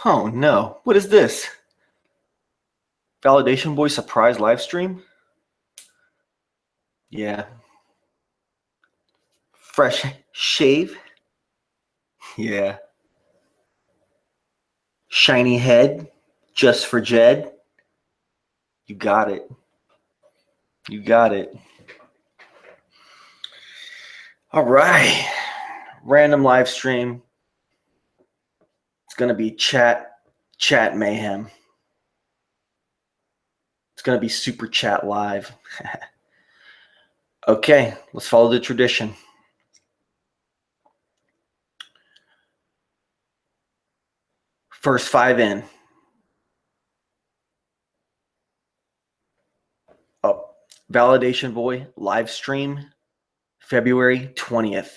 Oh no, what is this? Validation Boy surprise live stream? Yeah. Fresh shave? Yeah. Shiny head? Just for Jed? You got it. You got it. All right. Random live stream. It's going to be chat mayhem. It's going to be super chat live. Okay, let's follow the tradition. First 5 in. Oh, Validation Boy live stream February 20th,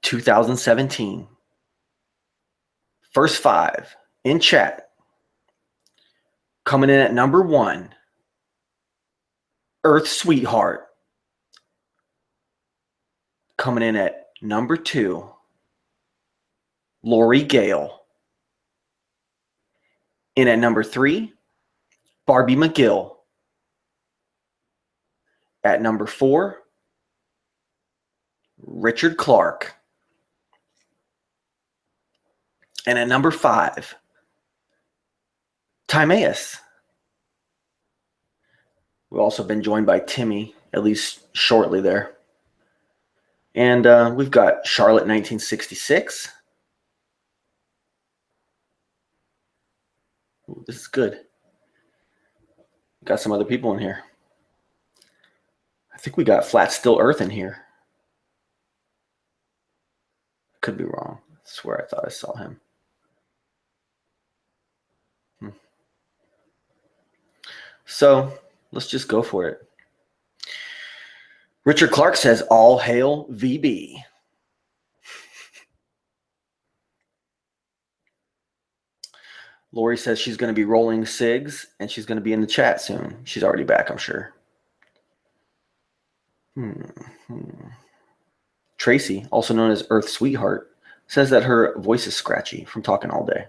2017. First 5 in chat. Coming in at number 1, Earth Sweetheart. Coming in at number 2, Lori Gale. In at number 3, Barbie McGill. At number 4, Richard Clark. And at number 5, Timaeus. We've also been joined by Timmy, at least shortly there. And we've got Charlotte 1966. Ooh, this is good. Got some other people in here. I think we got Flat Still Earth in here. Could be wrong. I swear I thought I saw him. So let's just go for it. Richard Clark says, all hail VB. Lori says she's going to be rolling cigs and she's going to be in the chat soon. She's already back, I'm sure. Tracy, also known as Earth Sweetheart, says that her voice is scratchy from talking all day.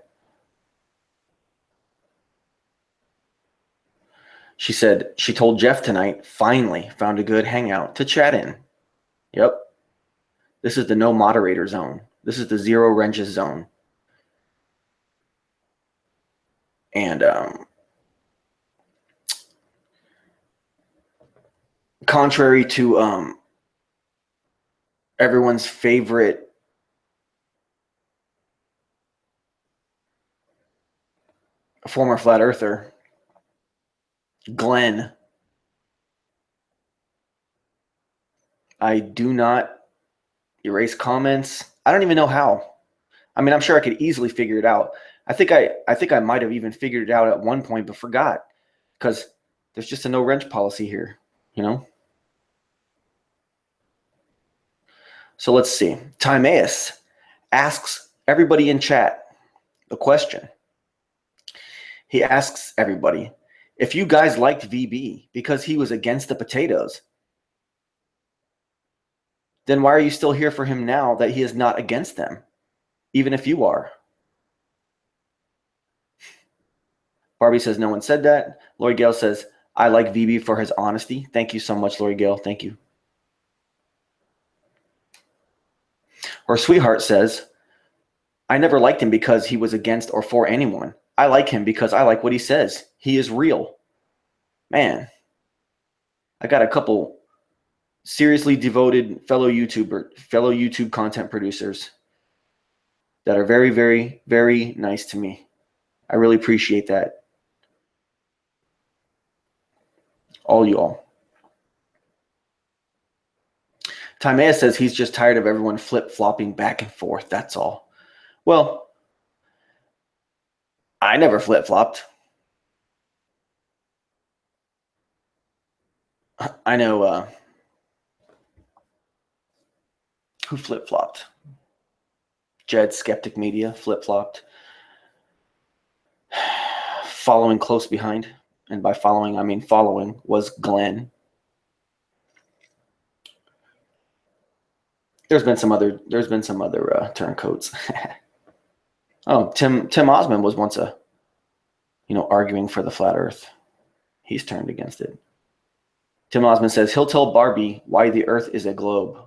She said she told Jeff tonight, finally found a good hangout to chat in. Yep. This is the no moderator zone. This is the zero wrenches zone. And contrary to everyone's favorite former flat earther, Glenn, I do not erase comments. I don't even know how. I mean, I'm sure I could easily figure it out. I think I might have even figured it out at one point, but forgot, because there's just a no wrench policy here, you know? So let's see. Timaeus asks everybody in chat a question. He asks everybody, if you guys liked VB because he was against the potatoes, then why are you still here for him now that he is not against them, even if you are? Barbie says no one said that. Lori Gale says, I like VB for his honesty. Thank you so much, Lori Gale. Thank you. Her sweetheart says, I never liked him because he was against or for anyone. I like him because I like what he says. He is real. Man, I got a couple seriously devoted fellow YouTube content producers that are very, very, very nice to me. I really appreciate that. All y'all. Timaeus says he's just tired of everyone flip-flopping back and forth. That's all. Well, I never flip-flopped. I know who flip-flopped. Jed Skeptic Media flip-flopped. Following close behind, and by following I mean following, was Glenn. There's been some other turncoats. Oh, Tim Osmond was once arguing for the flat Earth. He's turned against it. Tim Osmond says he'll tell Barbie why the Earth is a globe.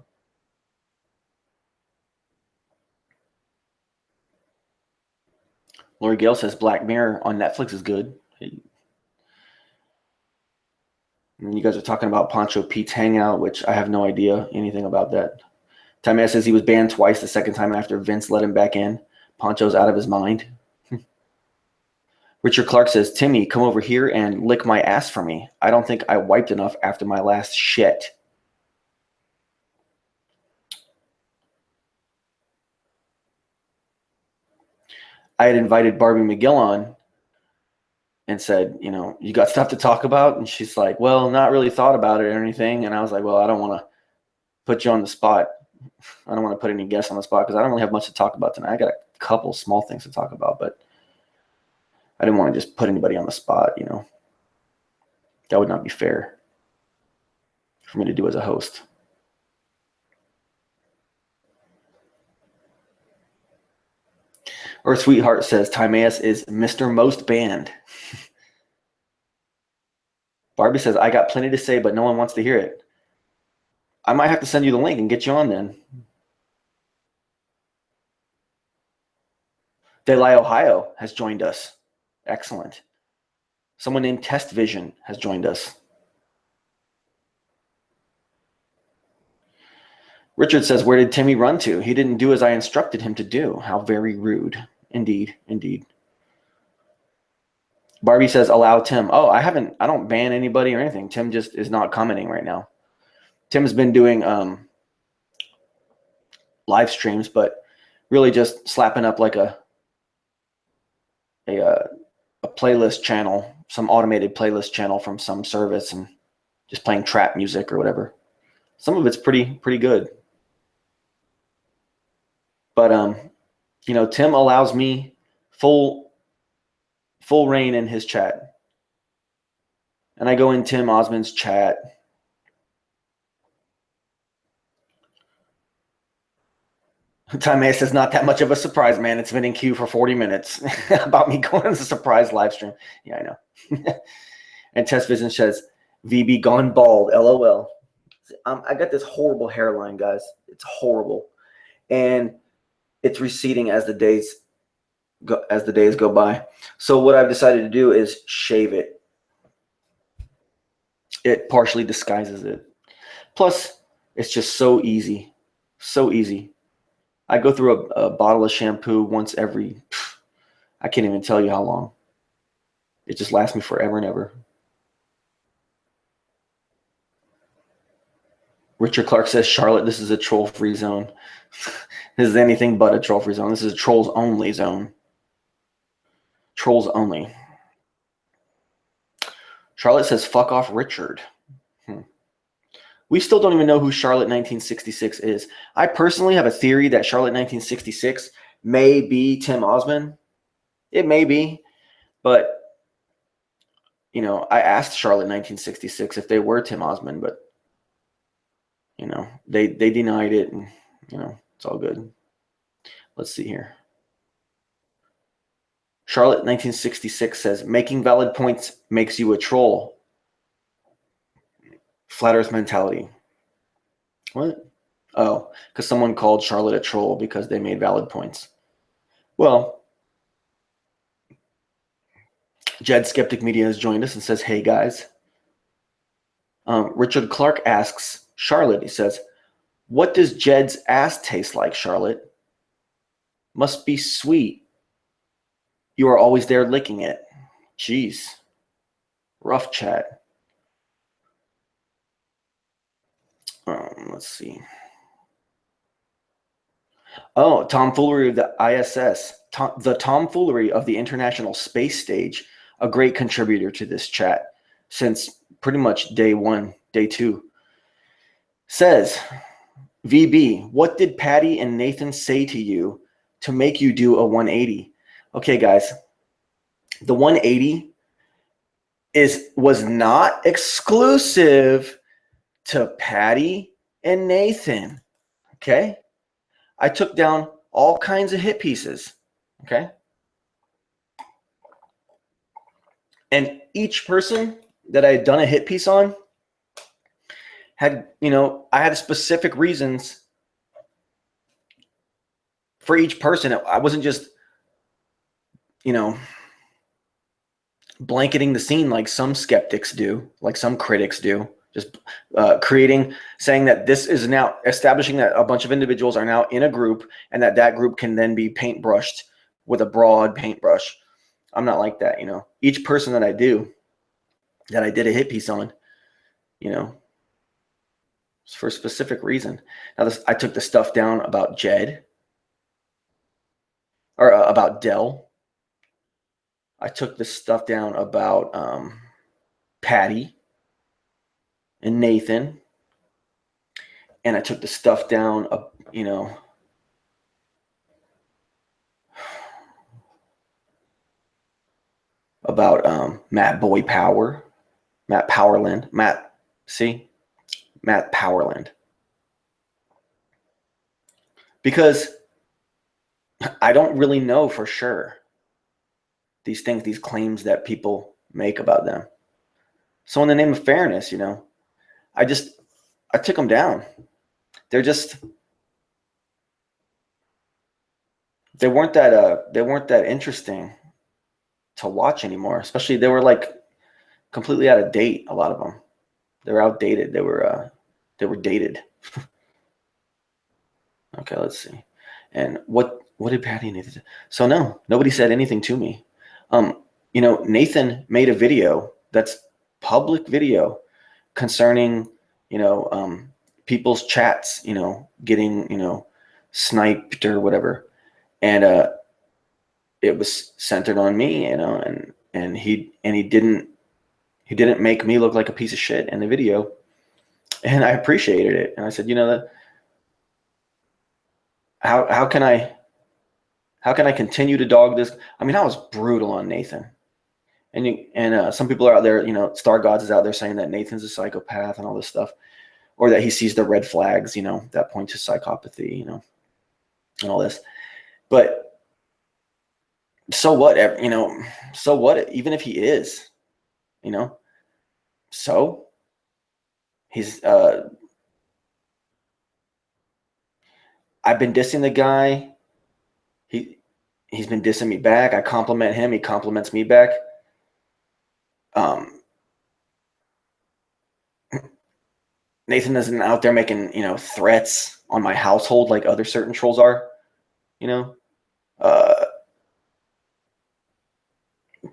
Lori Gale says Black Mirror on Netflix is good. And you guys are talking about Pancho Pete's Hangout, which I have no idea anything about that. Tamea says he was banned twice, the second time after Vince let him back in. Pancho's out of his mind. Richard Clark says, Timmy, come over here and lick my ass for me. I don't think I wiped enough after my last shit. I had invited Barbie McGill on and said, you got stuff to talk about? And she's like, well, not really thought about it or anything. And I was like, well, I don't want to put you on the spot. I don't want to put any guests on the spot because I don't really have much to talk about tonight. I got a couple small things to talk about, but I didn't want to just put anybody on the spot, That would not be fair for me to do as a host. Or Sweetheart says, Timaeus is Mr. Most Banned. Barbie says, I got plenty to say, but no one wants to hear it. I might have to send you the link and get you on then. Delay Ohio has joined us. Excellent. Someone named Test Vision has joined us. Richard says, where did Timmy run to? He didn't do as I instructed him to do. How very rude. Indeed, indeed. Barbie says, allow Tim. Oh, I don't ban anybody or anything. Tim just is not commenting right now. Tim's been doing live streams, but really just slapping up like a playlist channel, some automated playlist channel from some service, and just playing trap music or whatever. Some of it's pretty good. But Tim allows me full reign in his chat. And I go in Tim Osmond's chat. Time says, not that much of a surprise, man. It's been in queue for 40 minutes about me going as a surprise live stream. Yeah, I know. And Test Vision says, VB gone bald, LOL. I got this horrible hairline, guys. It's horrible. And it's receding as the days go by. So what I've decided to do is shave it. It partially disguises it. Plus, it's just so easy. So easy. I go through a bottle of shampoo once every, I can't even tell you how long. It just lasts me forever and ever. Richard Clark says, Charlotte, this is a troll-free zone. This is anything but a troll-free zone. This is a trolls-only zone. Trolls only. Charlotte says, fuck off Richard. We still don't even know who Charlotte 1966 is. I personally have a theory that Charlotte 1966 may be Tim Osmond. It may be. But, I asked Charlotte 1966 if they were Tim Osmond, but, they denied it, and, it's all good. Let's see here. Charlotte 1966 says, making valid points makes you a troll. Flat Earth mentality. What? Oh, because someone called Charlotte a troll because they made valid points. Well, Jed Skeptic Media has joined us and says, hey, guys. Richard Clark asks Charlotte, he says, what does Jed's ass taste like, Charlotte? Must be sweet. You are always there licking it. Jeez. Rough chat. Let's see. Oh, tomfoolery of the ISS. The tomfoolery of the International Space Stage, a great contributor to this chat since pretty much day one, day two. Says, VB, what did Patty and Nathan say to you to make you do a 180? Okay, guys, the 180 was not exclusive to Patty and Nathan. Okay, I took down all kinds of hit pieces. Okay. And each person that I had done a hit piece on had, I had specific reasons for each person. I wasn't just, blanketing the scene like some skeptics do, like some critics do, just saying that this is now establishing that a bunch of individuals are now in a group and that group can then be paintbrushed with a broad paintbrush. I'm not like that, Each person that I did a hit piece on, it's for a specific reason. Now, I took the stuff down about Jed or about Dell. I took the stuff down about Patty and Nathan, and I took the stuff down, about Matt Powerland, Matt Powerland, because I don't really know for sure these things, these claims that people make about them. So in the name of fairness, I took them down. They weren't that interesting to watch anymore. Especially they were like completely out of date. A lot of them, they were outdated. They were dated. Okay, let's see. And what did Patty and Nathan say? So no, nobody said anything to me. Nathan made a video that's public video concerning, people's chats, getting, sniped or whatever. And it was centered on me, and he didn't make me look like a piece of shit in the video. And I appreciated it. And I said, that how can I continue to dog this? I mean, I was brutal on Nathan. And some people are out there, Star Gods is out there saying that Nathan's a psychopath and all this stuff, or that he sees the red flags, that point to psychopathy, and all this. But so what, so what, even if he is, so he's, I've been dissing the guy. He's been dissing me back. I compliment him. He compliments me back. Nathan isn't out there making, threats on my household like other certain trolls are,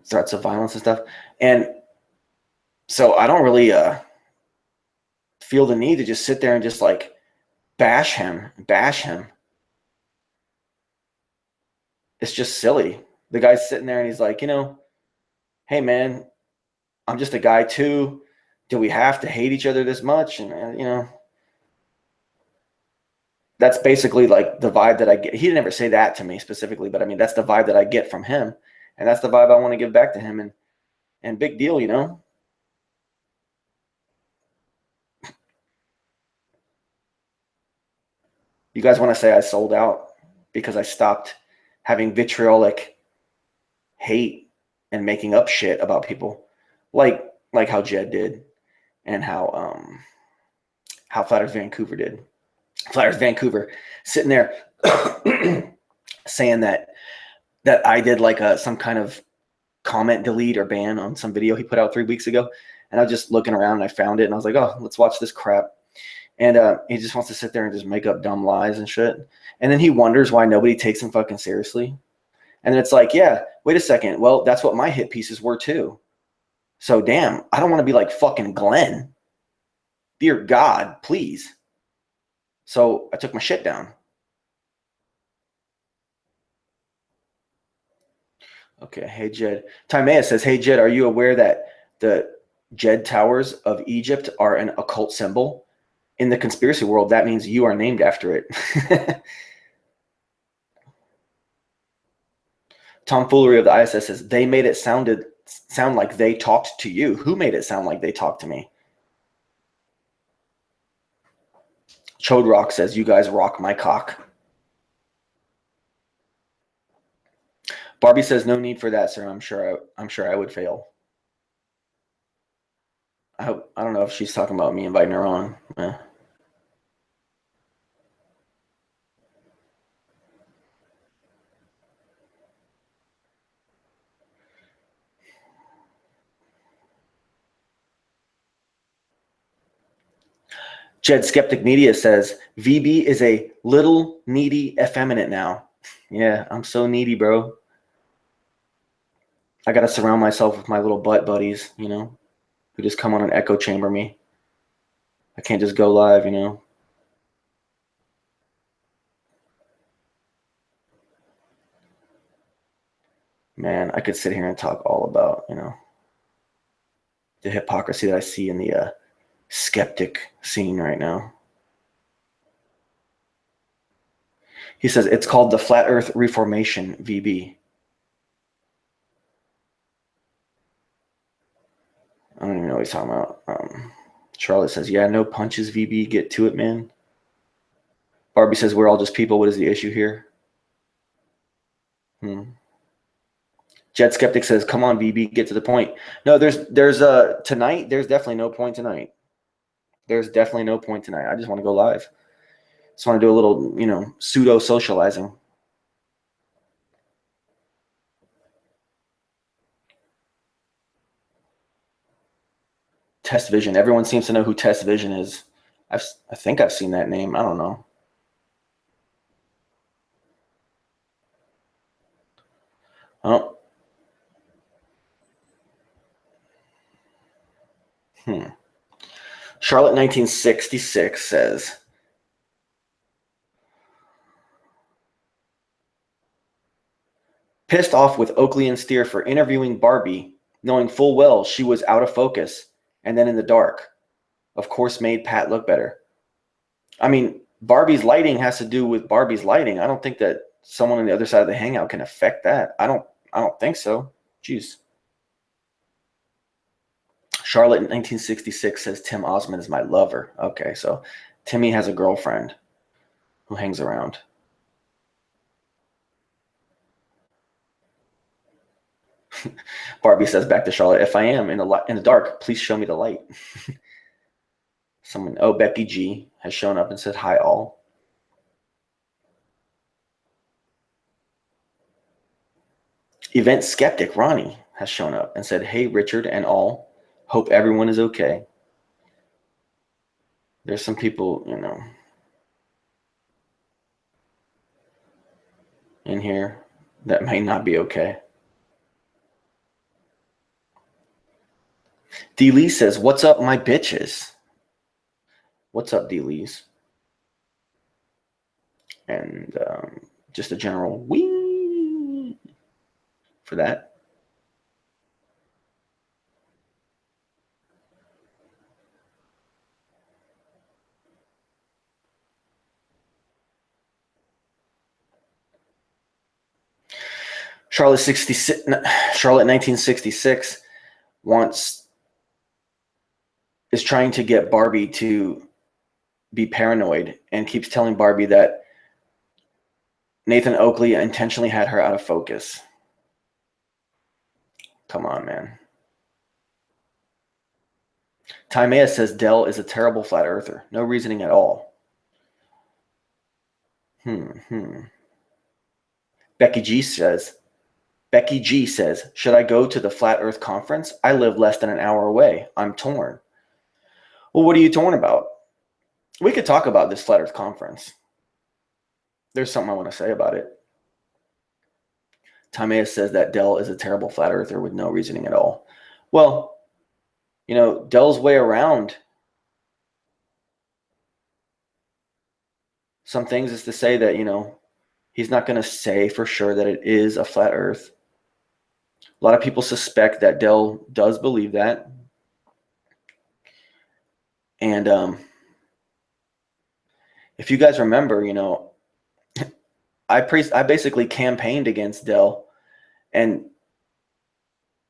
threats of violence and stuff. And so I don't really feel the need to just sit there and just like bash him. It's just silly. The guy's sitting there and he's like, hey man, I'm just a guy too. Do we have to hate each other this much? And that's basically like the vibe that I get. He didn't ever say that to me specifically, but I mean, that's the vibe that I get from him. And that's the vibe I want to give back to him. And big deal, You guys want to say I sold out because I stopped having vitriolic hate and making up shit about people, like how Jed did, and how Flat Earth Vancouver did. Flat Earth Vancouver sitting there saying that I did like some kind of comment delete or ban on some video he put out 3 weeks ago, and I was just looking around and I found it and I was like, oh, let's watch this crap. And he just wants to sit there and just make up dumb lies and shit. And then he wonders why nobody takes him fucking seriously. And it's like, yeah, wait a second. Well, that's what my hit pieces were too. So damn, I don't want to be like fucking Glenn. Dear God, please. So I took my shit down. Okay, hey Jed. Timea says, hey Jed, are you aware that the Jed Towers of Egypt are an occult symbol? In the conspiracy world, that means you are named after it. Tomfoolery of the ISS says, they made it sound like they talked to you. Who made it sound like they talked to me? Chode Rock says, you guys rock my cock. Barbie says, no need for that, sir. I'm sure I would fail. I don't know if she's talking about me inviting her on. Yeah. Jed Skeptic Media says, VB is a little needy effeminate now. Yeah, I'm so needy, bro. I got to surround myself with my little butt buddies, who just come on and echo chamber me. I can't just go live, Man, I could sit here and talk all about, the hypocrisy that I see in the skeptic scene right now. He says it's called the Flat Earth Reformation, VB. I don't even know what he's talking about. Charlotte says, yeah, no punches, VB. Get to it, man. Barbie says, we're all just people. What is the issue here? Jet Skeptic says, come on, VB, get to the point. No, there's tonight, there's definitely no point tonight. There's definitely no point tonight. I just want to go live. Just want to do a little, pseudo socializing. Test Vision. Everyone seems to know who Test Vision is. I think I've seen that name. I don't know. Oh. Charlotte 1966 says, pissed off with Oakley and Steer for interviewing Barbie, knowing full well she was out of focus and then in the dark. Of course, made Pat look better. I mean, Barbie's lighting has to do with Barbie's lighting. I don't think that someone on the other side of the hangout can affect that. I don't think so. Jeez. Charlotte in 1966 says Tim Osmond is my lover. Okay, so Timmy has a girlfriend who hangs around. Barbie says back to Charlotte, if I am in the dark, please show me the light. Becky G has shown up and said hi all. Event Skeptic Ronnie has shown up and said, hey, Richard and all. Hope everyone is okay. There's some people, in here that may not be okay. D. Lee says, what's up, my bitches? What's up, D. Lee's? And just a general wing for that. Charlotte 1966 is trying to get Barbie to be paranoid and keeps telling Barbie that Nathan Oakley intentionally had her out of focus. Come on, man. Timea says Dell is a terrible flat earther. No reasoning at all. Becky G says, should I go to the Flat Earth Conference? I live less than an hour away. I'm torn. Well, what are you torn about? We could talk about this Flat Earth Conference. There's something I want to say about it. Timea says that Dell is a terrible flat earther with no reasoning at all. Well, Dell's way around some things is to say that, he's not going to say for sure that it is a flat earth. A lot of people suspect that Dell does believe that. And if you guys remember, I basically campaigned against Dell and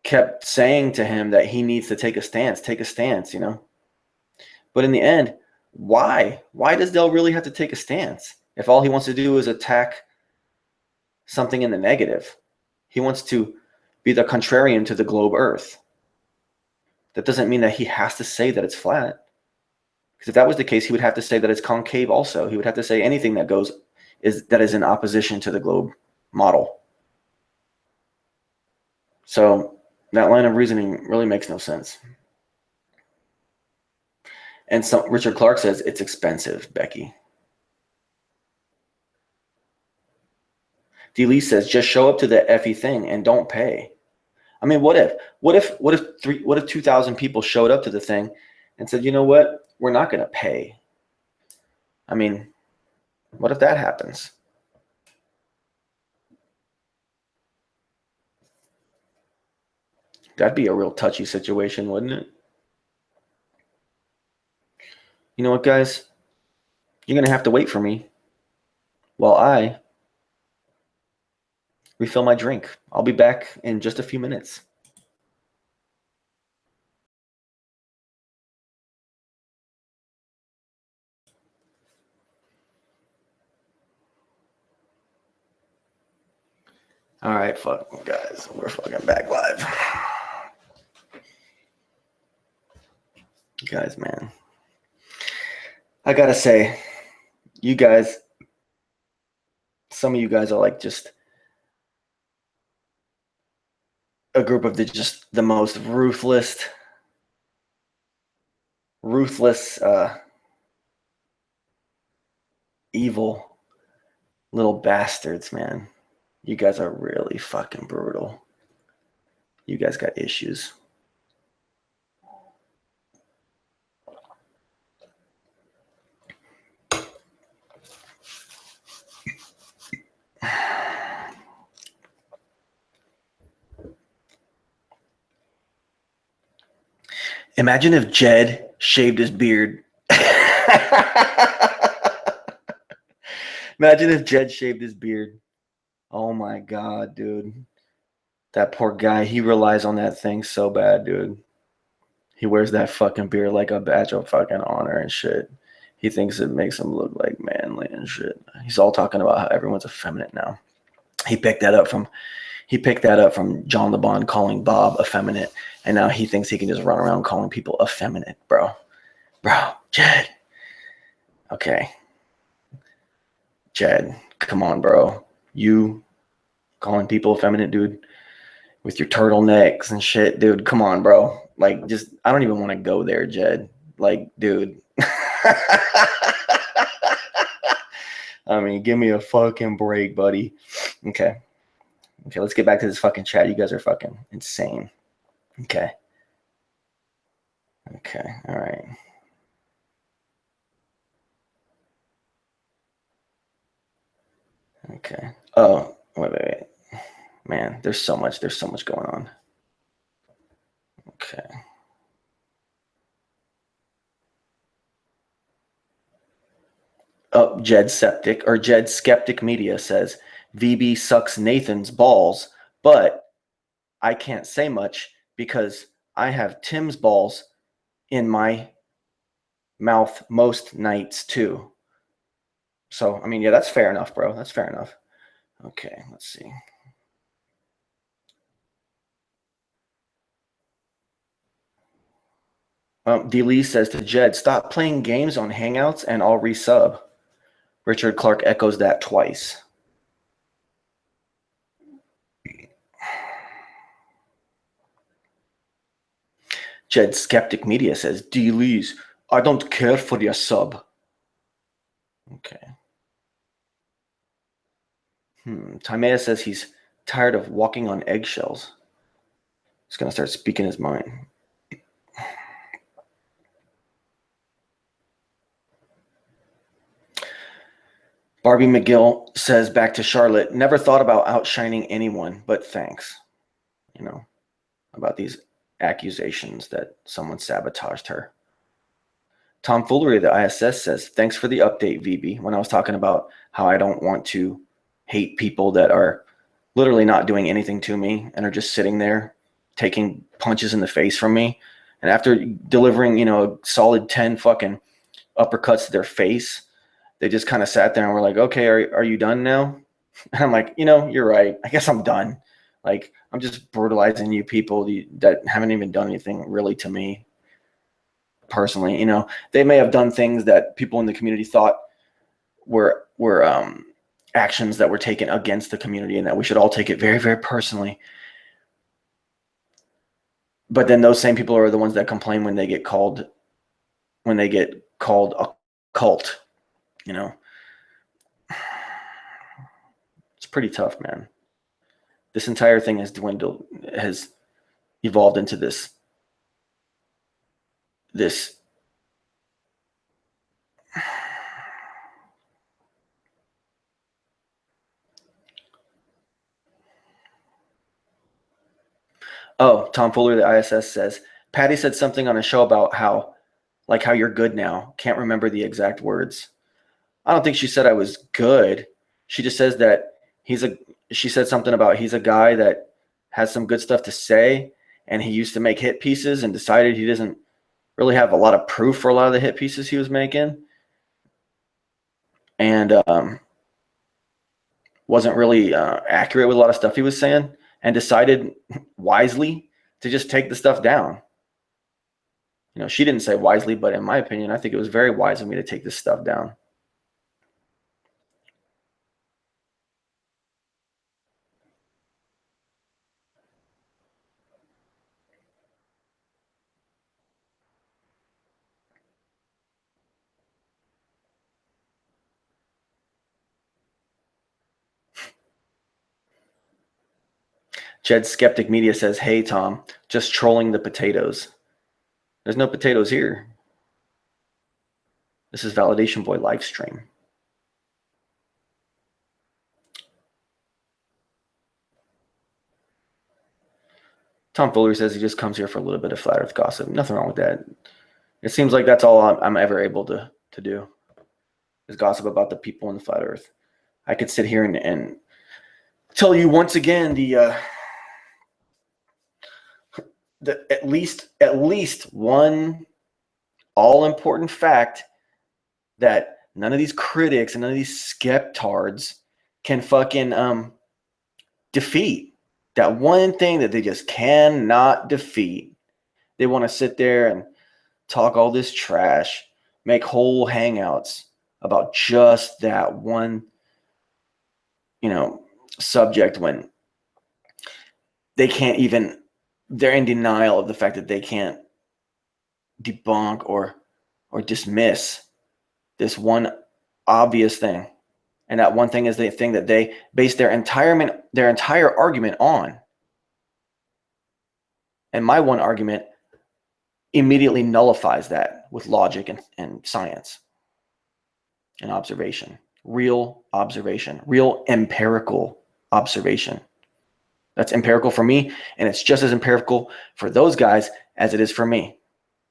kept saying to him that he needs to take a stance, But in the end, why? Why does Dell really have to take a stance if all he wants to do is attack something in the negative? He wants to be the contrarian to the globe Earth. That doesn't mean that he has to say that it's flat. Because if that was the case, he would have to say that it's concave also. He would have to say anything that is in opposition to the globe model. So that line of reasoning really makes no sense. And so Richard Clark says it's expensive, Becky. D. Lee says just show up to the effie thing and don't pay. I mean, what if 2,000 people showed up to the thing and said, you know what, we're not going to pay? I mean, what if that happens? That'd be a real touchy situation, wouldn't it? You know what, guys? You're going to have to wait for me while I refill my drink. I'll be back in just a few minutes. All right, fuck, guys, we're fucking back live. Guys, man, I gotta say, you guys, some of you guys are like just a group of the most ruthless, evil little bastards, man. You guys are really fucking brutal. You guys got issues. Imagine if Jed shaved his beard. Imagine if Jed shaved his beard. Oh my God, dude. That poor guy, he relies on that thing so bad, dude. He wears that fucking beard like a badge of fucking honor and shit. He thinks it makes him look like manly and shit. He's all talking about how everyone's effeminate now. He picked that up from John LeBon calling Bob effeminate, and now he thinks he can just run around calling people effeminate, bro. Jed. Okay. Jed, come on, bro. You calling people effeminate, dude, with your turtlenecks and shit, dude. Come on, bro. Like, just, I don't even want to go there, Jed. Like, dude. I mean, give me a fucking break, buddy. Okay, let's get back to this fucking chat. You guys are fucking insane. Okay, all right. Okay. Oh, wait. Man, there's so much going on. Okay. Oh, Jed Skeptic Media says VB sucks Nathan's balls, but I can't say much because I have Tim's balls in my mouth most nights too. So, I mean, yeah, that's fair enough, bro. That's fair enough. Okay, let's see. D. Lee says to Jed, stop playing games on Hangouts and I'll resub. Richard Clark echoes that twice. Jed Skeptic Media says, D. Lee's, I don't care for your sub. Okay. Timea says he's tired of walking on eggshells. He's going to start speaking his mind. Barbie McGill says back to Charlotte, never thought about outshining anyone, but thanks. You know, about these accusations that someone sabotaged her. Tom Foolery of the ISS says, thanks for the update, VB. When I was talking about how I don't want to hate people that are literally not doing anything to me and are just sitting there taking punches in the face from me. And after delivering, a solid 10 fucking uppercuts to their face, they just kind of sat there and were like, okay, are you done now? And I'm like, you're right. I guess I'm done. Like, I'm just brutalizing you people that haven't even done anything really to me personally. You know, they may have done things that people in the community thought were actions that were taken against the community, and that we should all take it very, very personally. But then those same people are the ones that complain when they get called a cult. You know, it's pretty tough, man. This entire thing has evolved into this Oh, Tom Fuller, the ISS says, Patty said something on a show about how you're good now. Can't remember the exact words. I don't think she said I was good. She just says that she said something about he's a guy that has some good stuff to say, and he used to make hit pieces and decided he doesn't really have a lot of proof for a lot of the hit pieces he was making. And wasn't really accurate with a lot of stuff he was saying, and decided wisely to just take the stuff down. You know, she didn't say wisely, but in my opinion, I think it was very wise of me to take this stuff down. Jed Skeptic Media says, hey, Tom, just trolling the potatoes. There's no potatoes here. This is Validation Boy live stream. Tom Fuller says he just comes here for a little bit of flat earth gossip. Nothing wrong with that. It seems like that's all I'm ever able to do is gossip about the people in the flat earth. I could sit here and tell you once again the at least one all-important fact that none of these critics and none of these skeptards can fucking defeat. That one thing that they just cannot defeat. They want to sit there and talk all this trash, make whole hangouts about just that one, subject, when they can't even, they're in denial of the fact that they can't debunk or dismiss this one obvious thing. And that one thing is the thing that they base their entire argument on. And my one argument immediately nullifies that with logic and science and observation, real empirical observation. That's empirical for me, and it's just as empirical for those guys as it is for me.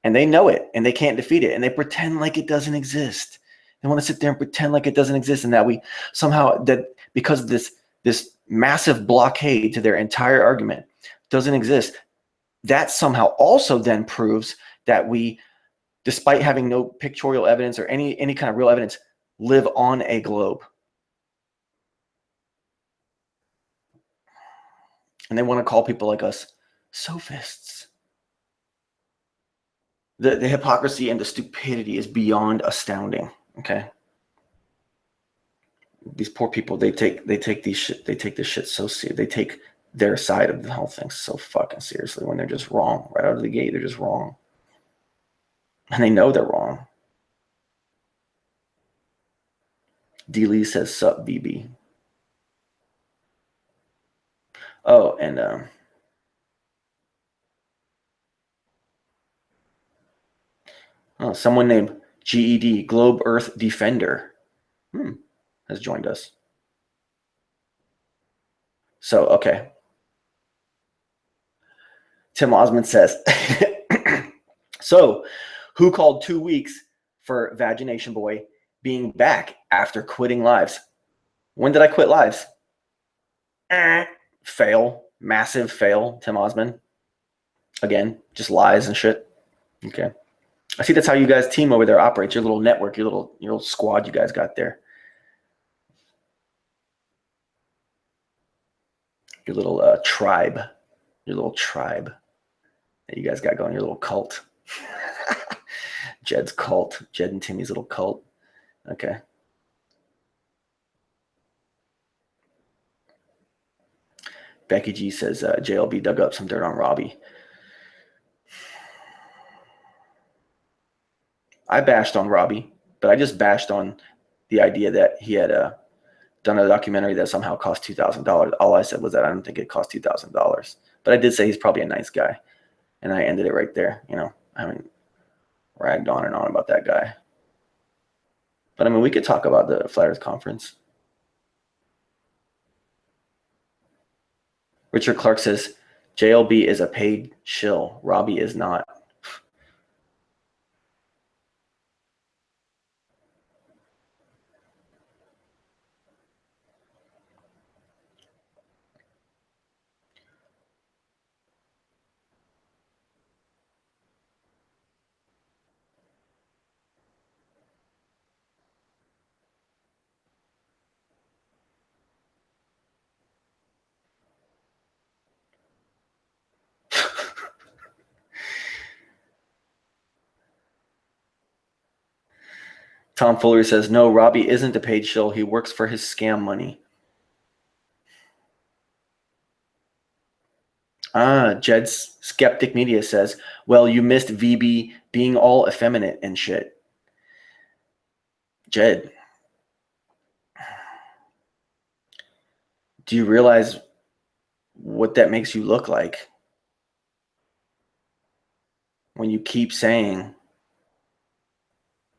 And they know it, and they can't defeat it, and they pretend like it doesn't exist. They want to sit there and pretend like it doesn't exist, and that we somehow, that because of this massive blockade to their entire argument doesn't exist, that somehow also then proves that we, despite having no pictorial evidence or any kind of real evidence, live on a globe. And they want to call people like us sophists. The hypocrisy and the stupidity is beyond astounding. Okay. These poor people, they take this shit so serious. They take their side of the whole thing so fucking seriously when they're just wrong. Right out of the gate, they're just wrong. And they know they're wrong. D. Lee says, sup, BB. Oh, and someone named GED, Globe Earth Defender, has joined us. So, okay. Tim Osmond says, so who called 2 weeks for Vagination Boy being back after quitting lives? When did I quit lives? Fail. Massive fail, Tim Osmond. Again, just lies and shit. Okay. I see that's how you guys team over there operates, your little network, your little squad you guys got there. Your little tribe. Your little tribe that you guys got going, your little cult. Jed's cult. Jed and Timmy's little cult. Okay. Becky G says JLB dug up some dirt on Robbie. I bashed on Robbie, but I just bashed on the idea that he had done a documentary that somehow cost $2,000. All I said was that I don't think it cost $2,000, but I did say he's probably a nice guy, and I ended it right there. You know, I haven't ragged on and on about that guy, but I mean, we could talk about the Flat Earth Conference. Richard Clark says JLB is a paid shill. Robbie is not. Tom Fuller says, no, Robbie isn't a paid shill. He works for his scam money. Jed's Skeptic Media says, well, you missed VB being all effeminate and shit. Jed, do you realize what that makes you look like when you keep saying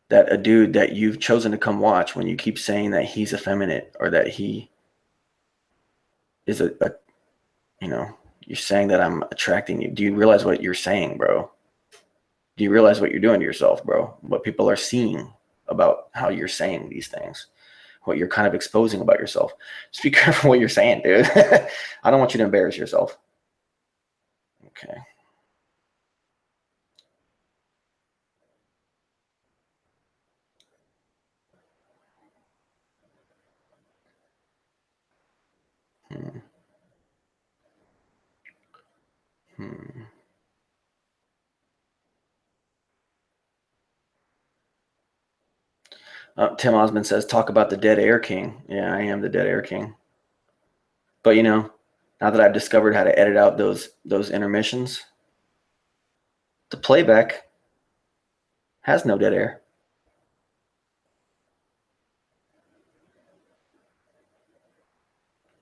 that a dude that you've chosen to come watch, when you keep saying that he's effeminate or that he is you're saying that I'm attracting you. Do you realize what you're saying, bro? Do you realize what you're doing to yourself, bro? What people are seeing about how you're saying these things, what you're kind of exposing about yourself. Just be careful what you're saying, dude. I don't want you to embarrass yourself. Okay. Hmm. Hmm. Tim Osmond says, talk about the dead air king. Yeah, I am the dead air king. But now that I've discovered how to edit out those intermissions, the playback has no dead air.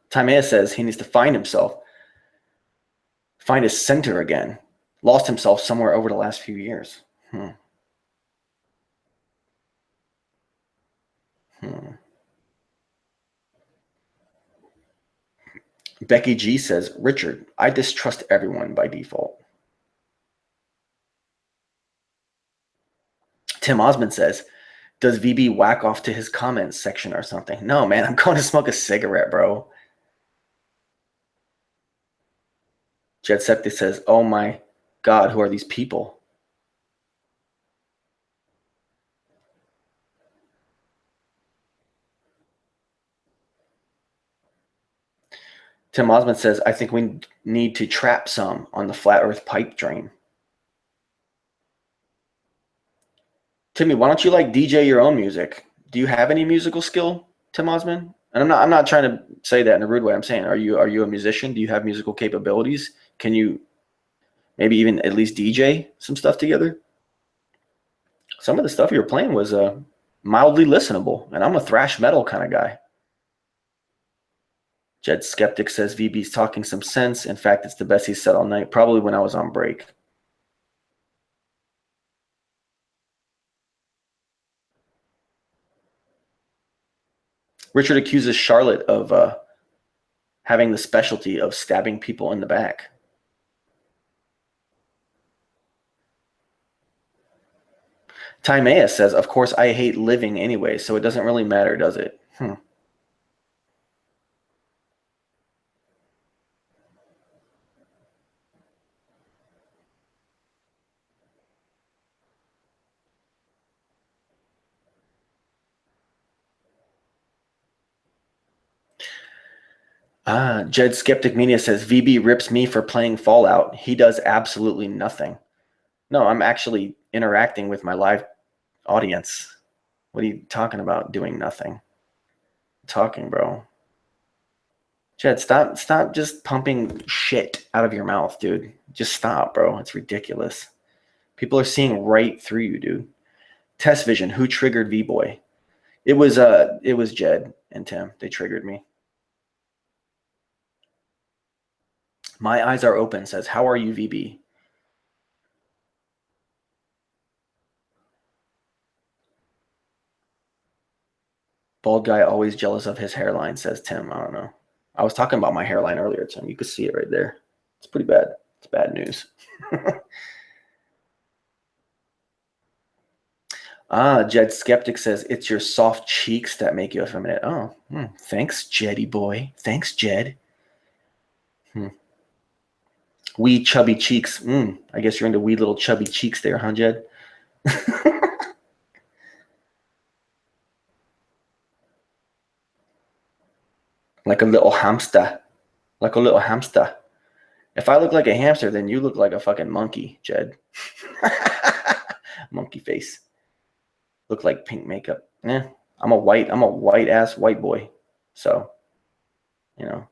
Timea says he needs to find himself, find his center again. Lost himself somewhere over the last few years. Hmm. Becky G says, Richard, I distrust everyone by default. Tim Osmond says, does VB whack off to his comments section or something? No, man, I'm going to smoke a cigarette, bro. Jetseptic says, oh my God, who are these people? Tim Osmond says, I think we need to trap some on the flat earth pipe dream. Timmy, why don't you DJ your own music? Do you have any musical skill, Tim Osmond? And I'm not trying to say that in a rude way. I'm saying, are you a musician? Do you have musical capabilities? Can you maybe even at least DJ some stuff together? Some of the stuff you were playing was mildly listenable, and I'm a thrash metal kind of guy. Jed Skeptic says VB's talking some sense. In fact, it's the best he's said all night, probably when I was on break. Richard accuses Charlotte of having the specialty of stabbing people in the back. Timea says, of course, I hate living anyway, so it doesn't really matter, does it? Jed Skeptic Media says VB rips me for playing Fallout. He does absolutely nothing. No, I'm actually interacting with my live audience. What are you talking about? Doing nothing. Talking, bro. Jed, stop just pumping shit out of your mouth, dude. Just stop, bro. It's ridiculous. People are seeing right through you, dude. Test Vision, who triggered V-Boy? It was Jed and Tim. They triggered me. My eyes are open says, how are you, VB? Bald guy always jealous of his hairline, says Tim. I don't know. I was talking about my hairline earlier, Tim. You could see it right there. It's pretty bad. It's bad news. Jed Skeptic says, it's your soft cheeks that make you effeminate. Oh, thanks, Jeddy boy. Thanks, Jed. Wee chubby cheeks. I guess you're into wee little chubby cheeks there, huh, Jed? Like a little hamster. Like a little hamster. If I look like a hamster, then you look like a fucking monkey, Jed. Monkey face. Look like pink makeup. I'm a white ass white boy. So, you know,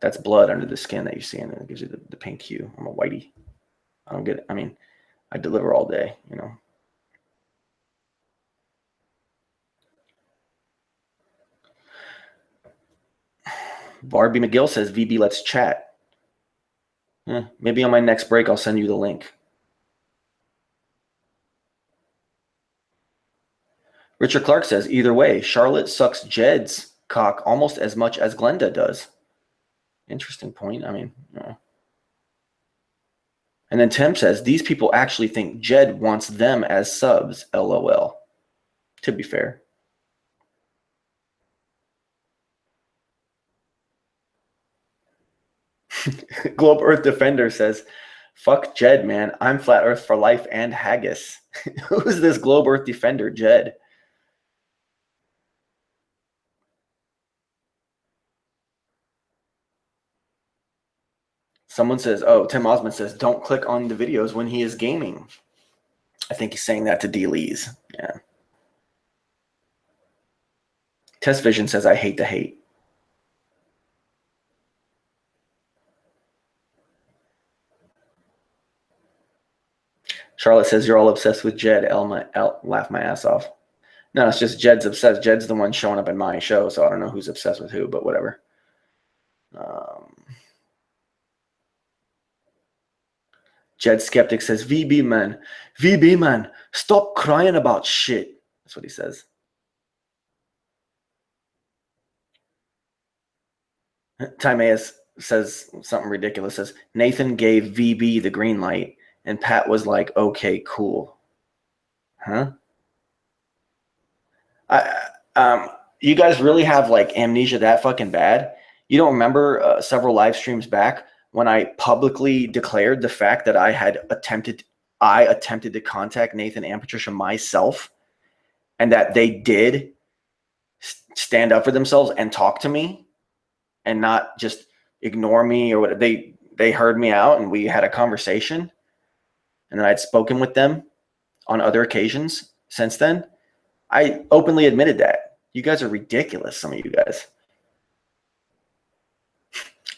that's blood under the skin that you see, and it gives you the pink hue. I'm a whitey. I deliver all day, you know. Barbie McGill says, VB, let's chat. Maybe on my next break, I'll send you the link. Richard Clark says, either way, Charlotte sucks Jed's cock almost as much as Glenda does. Interesting point. And then Tim says, these people actually think Jed wants them as subs, LOL. To be fair. Globe Earth Defender says, fuck Jed, man. I'm Flat Earth for life and haggis. Who's this Globe Earth Defender, Jed? Someone says, Tim Osmond says, don't click on the videos when he is gaming. I think he's saying that to D-Lees. Yeah. Test Vision says, I hate the hate. Charlotte says, you're all obsessed with Jed. Laugh my ass off. No, it's just Jed's obsessed. Jed's the one showing up in my show, so I don't know who's obsessed with who, but whatever. Jed Skeptic says, VB man, stop crying about shit. That's what he says. Timaeus says something ridiculous. Says, Nathan gave VB the green light, and Pat was like, okay, cool. Huh? You guys really have like amnesia that fucking bad? You don't remember several live streams back when I publicly declared the fact that I attempted to contact Nathan and Patricia myself, and that they did stand up for themselves and talk to me and not just ignore me or what. They heard me out and we had a conversation, and then I'd spoken with them on other occasions since then. I openly admitted that. You guys are ridiculous, some of you guys.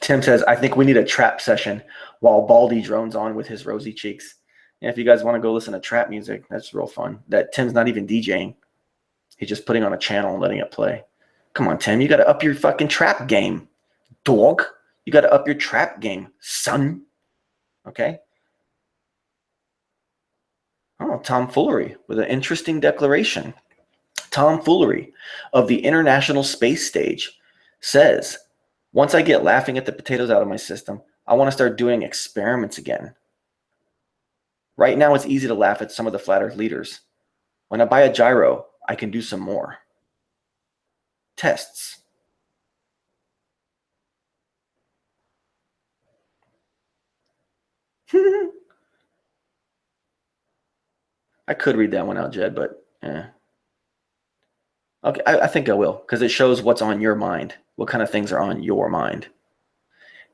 Tim says, I think we need a trap session while Baldy drones on with his rosy cheeks. And if you guys want to go listen to trap music, that's real fun. That Tim's not even DJing. He's just putting on a channel and letting it play. Come on, Tim. You got to up your fucking trap game, dog. You got to up your trap game, son. Okay? Oh, tomfoolery with an interesting declaration. Tomfoolery of the International Space Stage says, once I get laughing at the potatoes out of my system, I want to start doing experiments again. Right now, it's easy to laugh at some of the flat earth leaders. When I buy a gyro, I can do some more. Tests. I could read that one out, Jed, but Okay, I think I will, because it shows what's on your mind. What kind of things are on your mind? It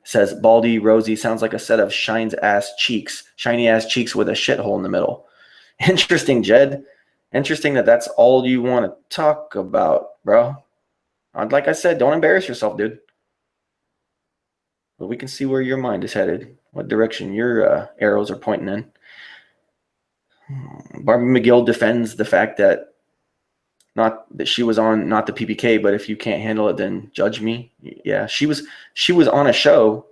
says Baldy Rosie sounds like a set of shiny ass cheeks with a shithole in the middle. Interesting, Jed. Interesting that that's all you want to talk about, bro. Like I said, don't embarrass yourself, dude. But we can see where your mind is headed, what direction your arrows are pointing in. Barbie McGill defends the fact that not that she was on not the PPK, but if you can't handle it, then judge me. Yeah, she was on a show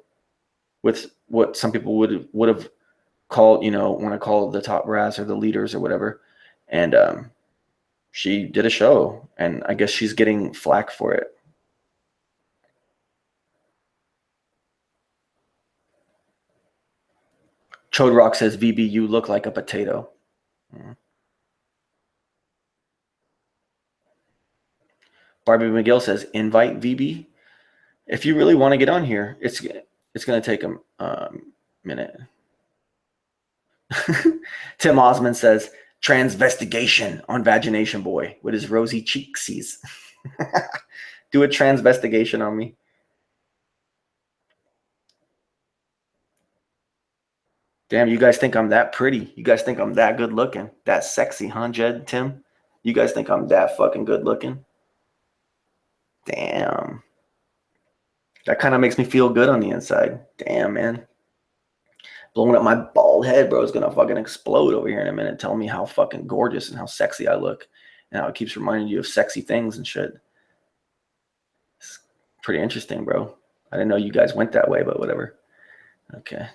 with what some people would have called, want to call the top brass or the leaders or whatever, and she did a show, and I guess she's getting flack for it. Chode Rock says, "VB, you look like a potato." Barbie McGill says, "Invite VB if you really want to get on here. It's going to take a minute." Tim Osmond says, "Transvestigation on Vagination Boy with his rosy cheeksies." Do a transvestigation on me. Damn, you guys think I'm that pretty? You guys think I'm that good looking? That sexy, huh, Jed, Tim? You guys think I'm that fucking good looking? Damn. That kind of makes me feel good on the inside. Damn, man. Blowing up my bald head, bro, is gonna fucking explode over here in a minute, telling me how fucking gorgeous and how sexy I look, and how it keeps reminding you of sexy things and shit. It's pretty interesting, bro. I didn't know you guys went that way, but whatever. Okay.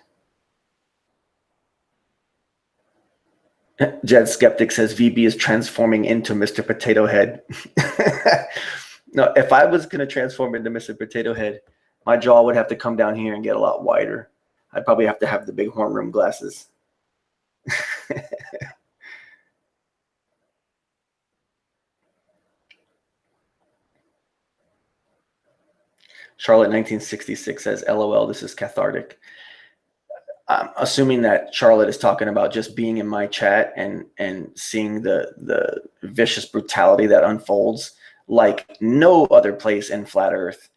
Jed Skeptic says VB is transforming into Mr. Potato Head. No, if I was going to transform into Mr. Potato Head, my jaw would have to come down here and get a lot wider. I'd probably have to have the big horn rim glasses. Charlotte 1966 says, "LOL, this is cathartic." I'm assuming that Charlotte is talking about just being in my chat and seeing the vicious brutality that unfolds like no other place in Flat Earth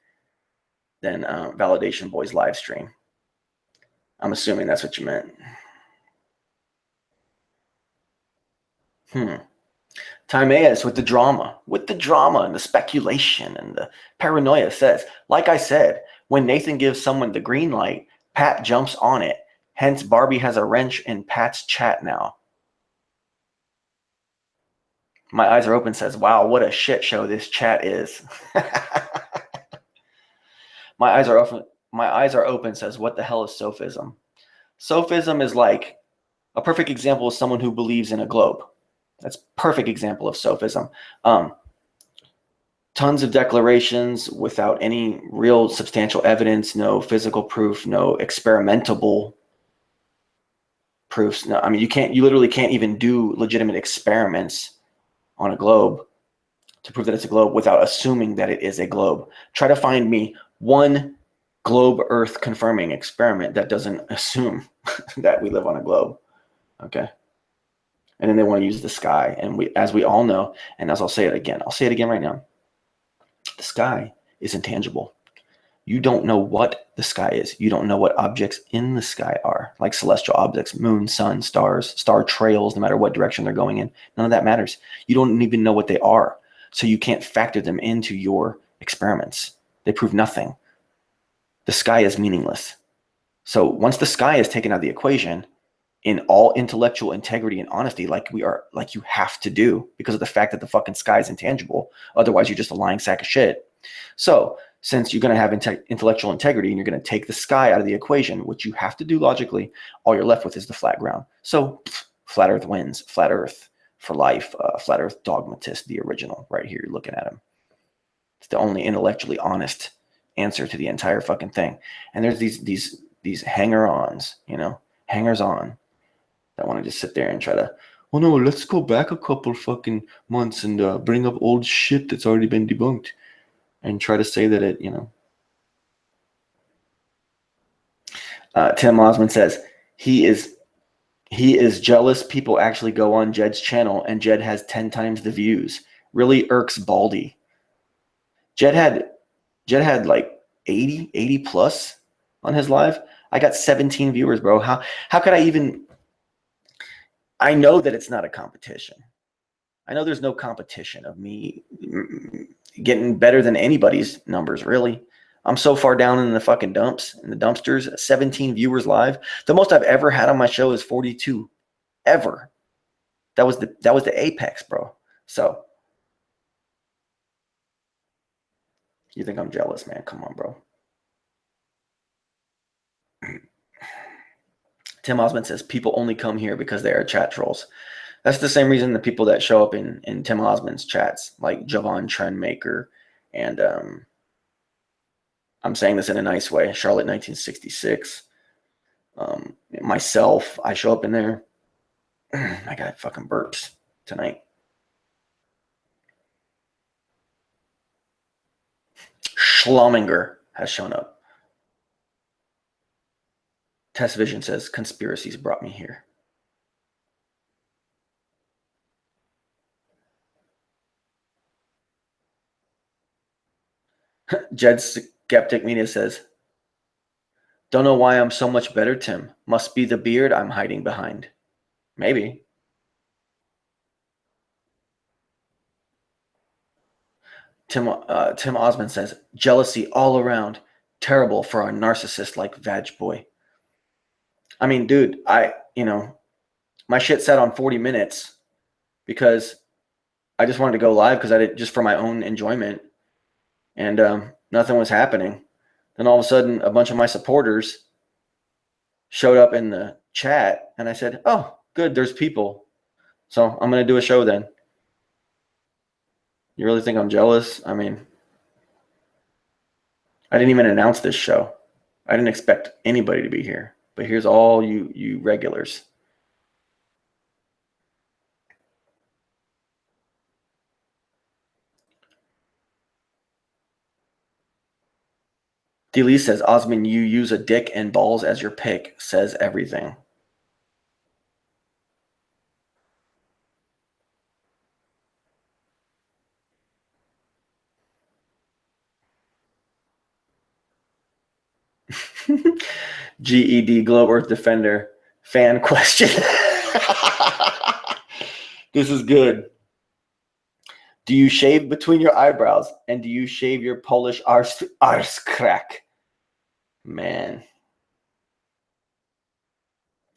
than Validation Boy's live stream. I'm assuming that's what you meant. Timaeus with the drama and the speculation and the paranoia says, like I said, when Nathan gives someone the green light, Pat jumps on it. Hence, Barbie has a wrench in Pat's chat now. My eyes are open says, wow, what a shit show this chat is. My eyes are open says, what the hell is sophism? Sophism is like a perfect example of someone who believes in a globe. That's a perfect example of sophism. Tons of declarations without any real substantial evidence, no physical proof, no experimentable proofs. No, I mean, you literally can't even do legitimate experiments on a globe to prove that it's a globe without assuming that it is a globe. Try to find me one globe Earth confirming experiment that doesn't assume that we live on a globe. Okay. And then they want to use the sky. And as we all know, and as I'll say it again right now, the sky is intangible. You don't know what the sky is. You don't know what objects in the sky are, like celestial objects, moon, sun, stars, star trails, no matter what direction they're going in. None of that matters. You don't even know what they are. So you can't factor them into your experiments. They prove nothing. The sky is meaningless. So once the sky is taken out of the equation, in all intellectual integrity and honesty, like you have to do because of the fact that the fucking sky is intangible. Otherwise, you're just a lying sack of shit. So since you're going to have intellectual integrity and you're going to take the sky out of the equation, which you have to do logically, all you're left with is the flat ground. So flat Earth wins. Flat Earth for life. Flat Earth dogmatist, the original, right here. You're looking at him. It's the only intellectually honest answer to the entire fucking thing. And there's these hanger-ons, hangers-on that want to just sit there and try to, well, no, let's go back a couple fucking months and bring up old shit that's already been debunked and try to say that it, Tim Osmond says he is jealous people actually go on Jed's channel and Jed has 10 times the views. really irks Baldy. Jed had like 80 plus on his live. I got 17 viewers, bro. How could I even? I know that it's not a competition. I know there's no competition of me getting better than anybody's numbers, really. I'm so far down in the fucking dumps, in the dumpsters. 17 viewers live. The most I've ever had on my show is 42. Ever. That was the apex, bro. So you think I'm jealous, man? Come on, bro. Tim Osmond says people only come here because they are chat trolls. That's the same reason the people that show up in Tim Osmond's chats, like Javon Trendmaker and I'm saying this in a nice way, Charlotte 1966. Myself, I show up in there. I got fucking burps tonight. Schlominger has shown up. Test Vision says conspiracies brought me here. Jed Skeptic Media says, don't know why I'm so much better, Tim. Must be the beard I'm hiding behind. Maybe. Tim Osmond says, jealousy all around. Terrible for a narcissist like Vag Boy. I mean, dude, my shit sat on 40 minutes because I just wanted to go live because I did just for my own enjoyment, and nothing was happening. Then all of a sudden, a bunch of my supporters showed up in the chat, and I said, "Oh, good, there's people, so I'm gonna do a show then." You really think I'm jealous? I mean, I didn't even announce this show. I didn't expect anybody to be here, but here's all you regulars. D. says, Osmond, you use a dick and balls as your pick, says everything. GED, Globe Earth Defender, fan question. This is good. Do you shave between your eyebrows? And do you shave your Polish arse crack? Man.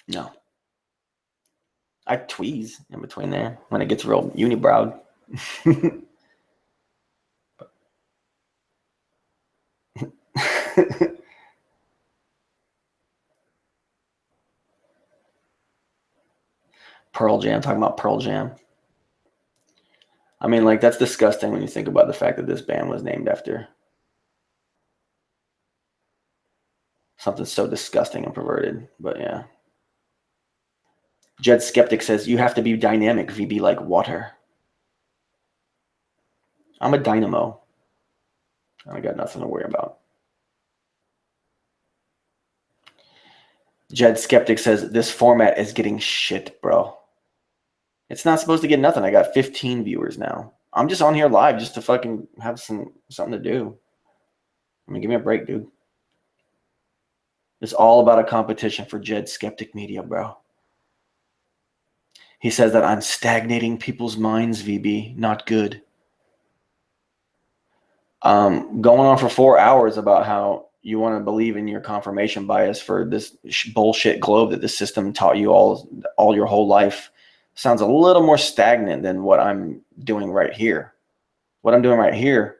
No. I tweeze in between there when it gets real unibrowed. Pearl Jam, talking about Pearl Jam. I mean, like, that's disgusting when you think about the fact that this band was named after something so disgusting and perverted. But yeah. Jed Skeptic says, you have to be dynamic, VB, like water. I'm a dynamo. I got nothing to worry about. Jed Skeptic says, this format is getting shit, bro. It's not supposed to get nothing. I got 15 viewers now. I'm just on here live just to fucking have something to do. I mean, give me a break, dude. It's all about a competition for Jed Skeptic Media, bro. He says that I'm stagnating people's minds, VB. Not good. Going on for 4 hours about how you want to believe in your confirmation bias for this bullshit globe that the system taught you all your whole life sounds a little more stagnant than what I'm doing right here. What I'm doing right here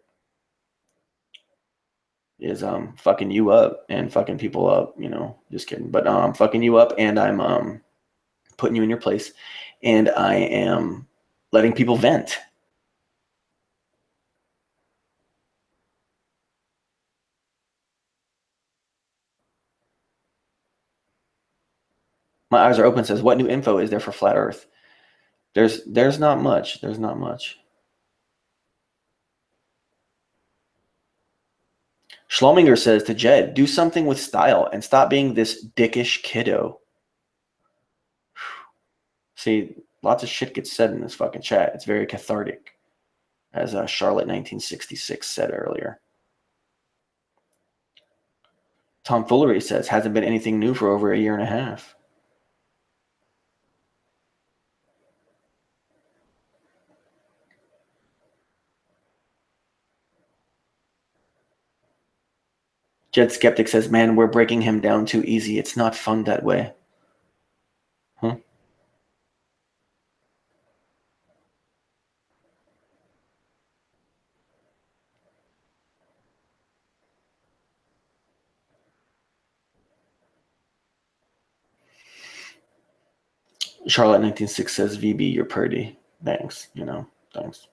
is fucking you up and fucking people up, just kidding. But I'm fucking you up and I'm putting you in your place and I am letting people vent. My eyes are open says, what new info is there for Flat Earth? There's not much. There's not much. Schlominger says to Jed, do something with style and stop being this dickish kiddo. See, lots of shit gets said in this fucking chat. It's very cathartic. as Charlotte 1966 said earlier. Tomfoolery says, hasn't been anything new for over a year and a half. Jed Skeptic says, man, we're breaking him down too easy. It's not fun that way. Huh? Charlotte 196 says, VB, you're pretty. Thanks. Thanks.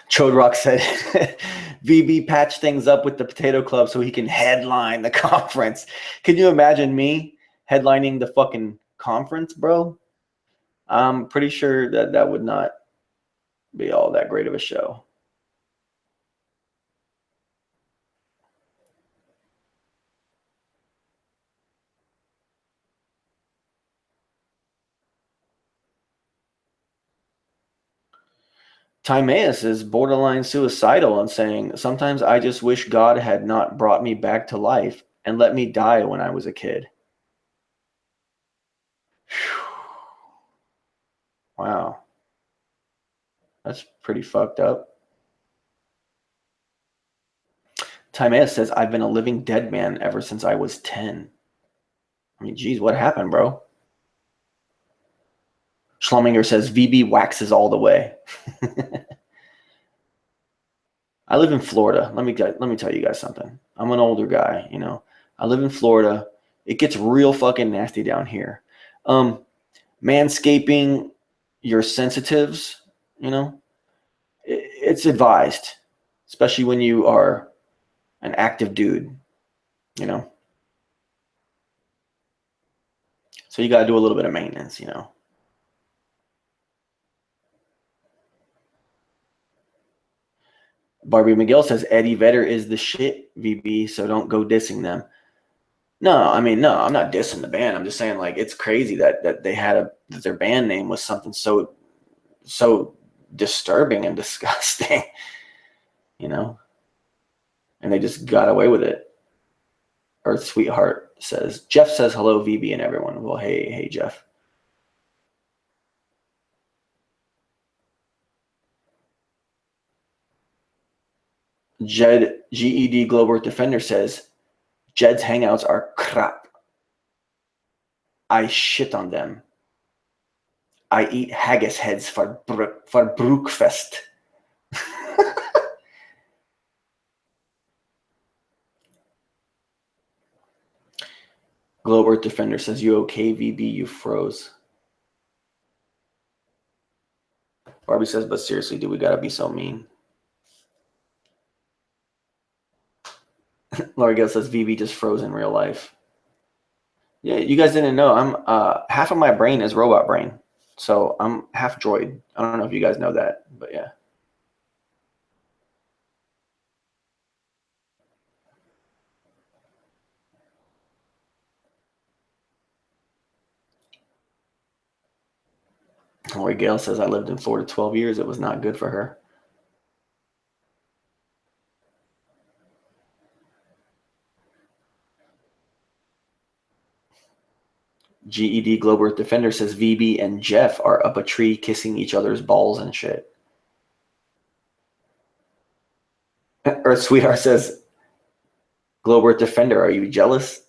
Chodrock said, VB patched things up with the Potato Club so he can headline the conference. Can you imagine me headlining the fucking conference, bro? I'm pretty sure that would not be all that great of a show. Timaeus is borderline suicidal and saying, sometimes I just wish God had not brought me back to life and let me die when I was a kid. Wow. That's pretty fucked up. Timaeus says, I've been a living dead man ever since I was 10. I mean, geez, what happened, bro? Schlumminger says, VB waxes all the way. I live in Florida. Let me tell you guys something. I'm an older guy, I live in Florida. It gets real fucking nasty down here. Manscaping your sensitives, it's advised, especially when you are an active dude, So you got to do a little bit of maintenance, Barbie Miguel says Eddie Vedder is the shit, VB, so don't go dissing them. No, I'm not dissing the band. I'm just saying, like, it's crazy that they had that their band name was something so disturbing and disgusting, and they just got away with it. Earth Sweetheart says, Jeff says hello, VB and everyone. Well, hey, Jeff. Jed GED Global Defender says, Jed's hangouts are crap. I shit on them. I eat haggis heads for Brookfest. Globe Earth Defender says, you okay, VB? You froze. Barbie says, but seriously, do we gotta be so mean? Laurie Gill says, VB just froze in real life. Yeah, you guys didn't know. I'm half of my brain is robot brain. So I'm half droid. I don't know if you guys know that, but yeah. Lori Gale says, I lived in Florida 12 years. It was not good for her. GED Global Earth Defender says, VB and Jeff are up a tree kissing each other's balls and shit. Earth Sweetheart says, Global Earth Defender, are you jealous?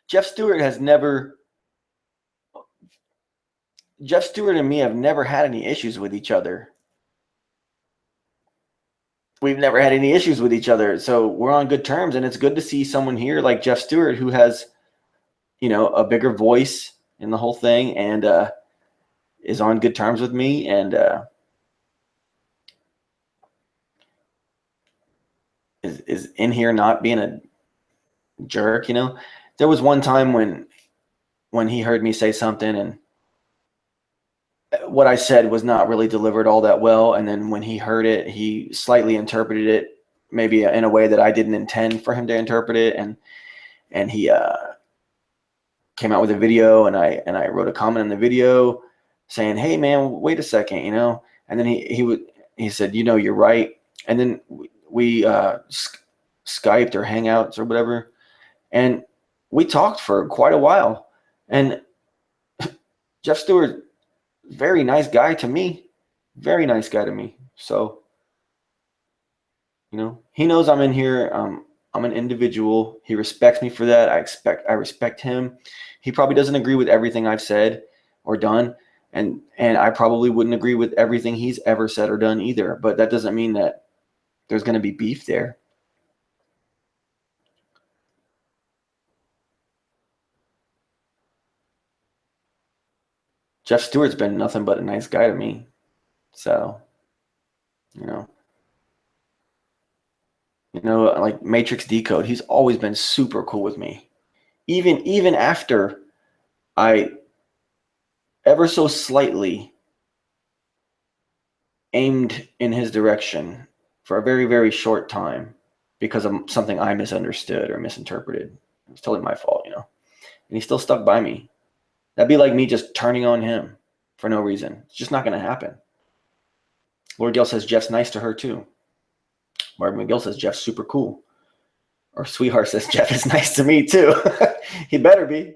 Jeff Stewart and me have never had any issues with each other. we've never had any issues with each other. So we're on good terms, and it's good to see someone here like Jeff Stewart who has, a bigger voice in the whole thing and is on good terms with me and is in here not being a jerk. There was one time when he heard me say something and what I said was not really delivered all that well. And then when he heard it, he slightly interpreted it maybe in a way that I didn't intend for him to interpret it. And he came out with a video, and I wrote a comment in the video saying, "Hey man, wait a second," and then he said, "You're right." And then we Skyped or Hangouts or whatever, and we talked for quite a while. And Jeff Stewart, very nice guy to me, very nice guy to me. So, he knows I'm in here. I'm an individual. He respects me for that. I respect him. He probably doesn't agree with everything I've said or done, and I probably wouldn't agree with everything he's ever said or done either. But that doesn't mean that there's going to be beef there. Jeff Stewart's been nothing but a nice guy to me. So, like Matrix Decode, he's always been super cool with me. Even after I ever so slightly aimed in his direction for a very, very short time because of something I misunderstood or misinterpreted. It was totally my fault, and he still stuck by me. That'd be like me just turning on him for no reason. It's just not going to happen. Lord Gale says Jeff's nice to her too. Marvin McGill says Jeff's super cool. Or Sweetheart says Jeff is nice to me too. He better be.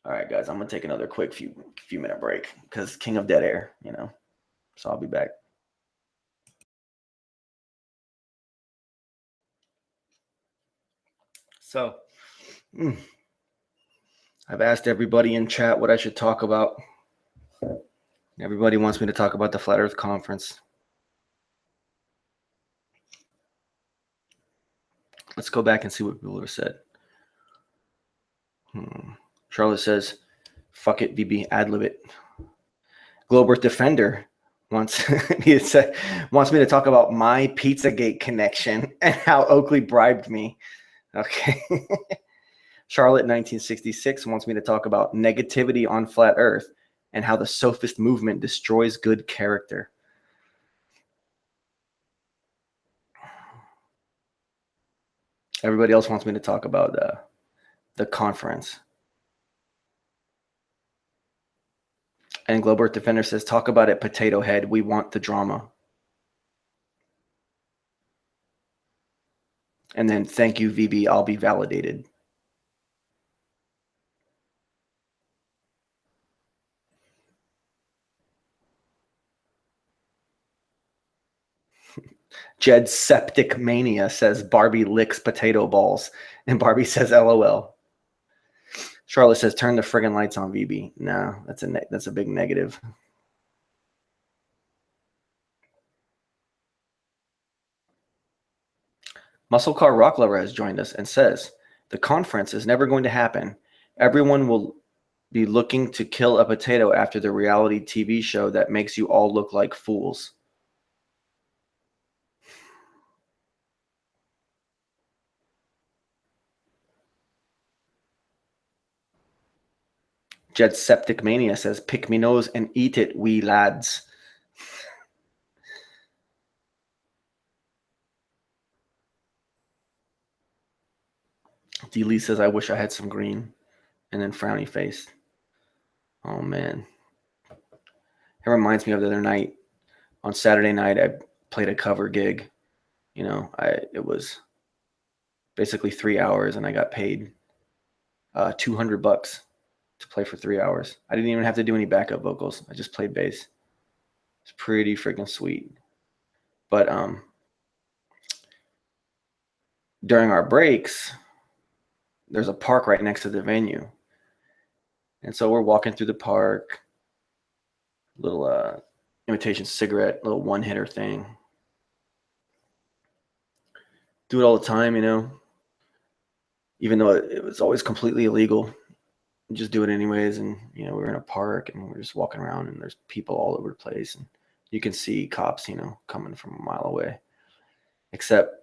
All right, guys, I'm going to take another quick few minute break because King of Dead Air, So I'll be back. So, I've asked everybody in chat what I should talk about. Everybody wants me to talk about the Flat Earth Conference. Let's go back and see what people have said. Charlotte says, fuck it, VB, ad-lib it. Globe Earth Defender wants me to talk about my Pizzagate connection and how Oakley bribed me. Okay. Charlotte 1966 wants me to talk about negativity on Flat Earth and how the sophist movement destroys good character. Everybody else wants me to talk about the conference. And Globe Earth Defender says, talk about it, Potato Head. We want the drama. And then, thank you, VB. I'll be validated. Jed Septic Mania says Barbie licks potato balls. And Barbie says LOL. Charlotte says turn the friggin' lights on, VB. No, that's a big negative. Muscle Car Rock Lover has joined us and says the conference is never going to happen. Everyone will be looking to kill a potato after the reality TV show that makes you all look like fools. Jed Septic Mania says, pick me nose and eat it, wee lads. D. Lee says, I wish I had some green. And then frowny face. Oh, man. It reminds me of the other night. On Saturday night, I played a cover gig. It was basically 3 hours, and I got paid $200 to play for 3 hours. I didn't even have to do any backup vocals. I just played bass. It's pretty freaking sweet. But during our breaks, there's a park right next to the venue. And so we're walking through the park, little imitation cigarette, little one-hitter thing. Do it all the time, even though it was always completely illegal. Just do it anyways. And, we're in a park and we're just walking around and there's people all over the place. And you can see cops, coming from a mile away. Except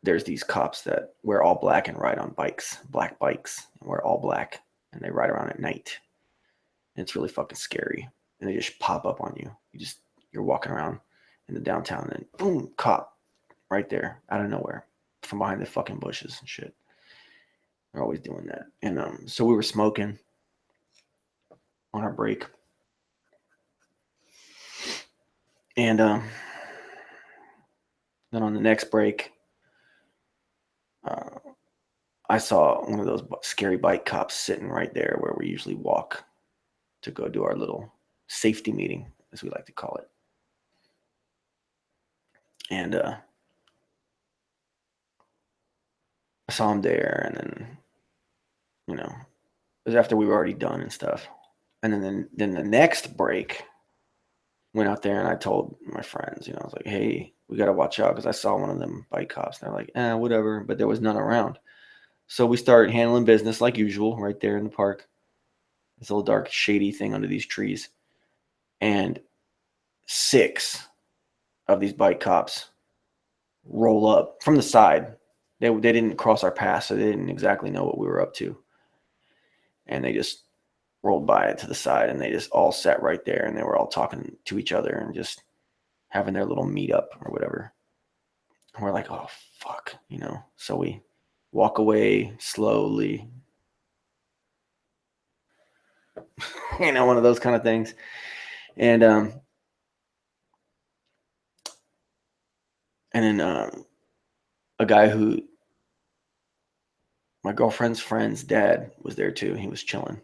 there's these cops that wear all black and ride on bikes, black bikes, and wear all black. And they ride around at night. And it's really fucking scary. And they just pop up on you. You're walking around in the downtown and then boom, cop right there out of nowhere from behind the fucking bushes and shit. They're always doing that. And so we were smoking on our break. And then on the next break, I saw one of those scary bike cops sitting right there where we usually walk to go do our little safety meeting, as we like to call it. And I saw him there, and then, it was after we were already done and stuff. And then the next break, went out there and I told my friends, I was like, hey, we got to watch out because I saw one of them bike cops. And they're like, whatever. But there was none around. So we started handling business like usual right there in the park. This little dark, shady thing under these trees. And 6 of these bike cops roll up from the side. They didn't cross our path, so they didn't exactly know what we were up to. And they just rolled by to the side, and they just all sat right there, and they were all talking to each other and just having their little meetup or whatever. And we're like, oh, fuck, So we walk away slowly, one of those kind of things. And then a guy who, my girlfriend's friend's dad was there too. He was chilling.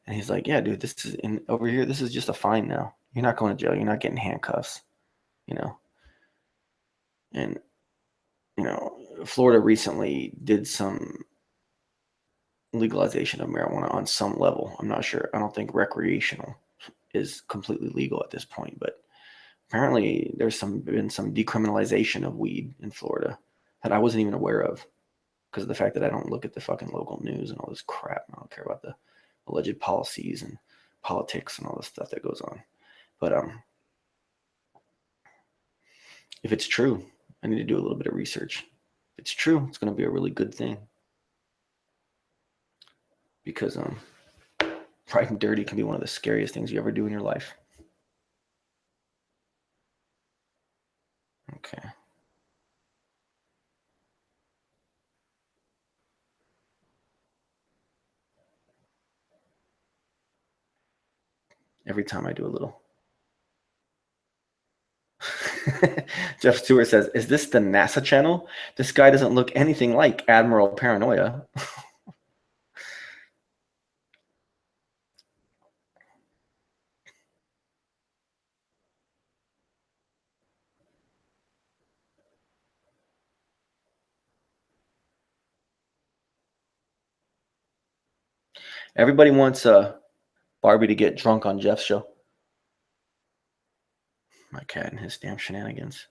And he's like, yeah, dude, this is over here. This is just a fine now. You're not going to jail. You're not getting handcuffs, And, Florida recently did some legalization of marijuana on some level. I'm not sure. I don't think recreational is completely legal at this point, but apparently there's been some decriminalization of weed in Florida that I wasn't even aware of because of the fact that I don't look at the fucking local news and all this crap. I don't care about the alleged policies and politics and all the stuff that goes on. But if it's true, I need to do a little bit of research. If it's true, it's going to be a really good thing because riding dirty can be one of the scariest things you ever do in your life. Okay. Every time I do a little. Jeff Stewart says, is this the NASA channel? This guy doesn't look anything like Admiral Paranoia. Everybody wants Barbie to get drunk on Jeff's show. My cat and his damn shenanigans.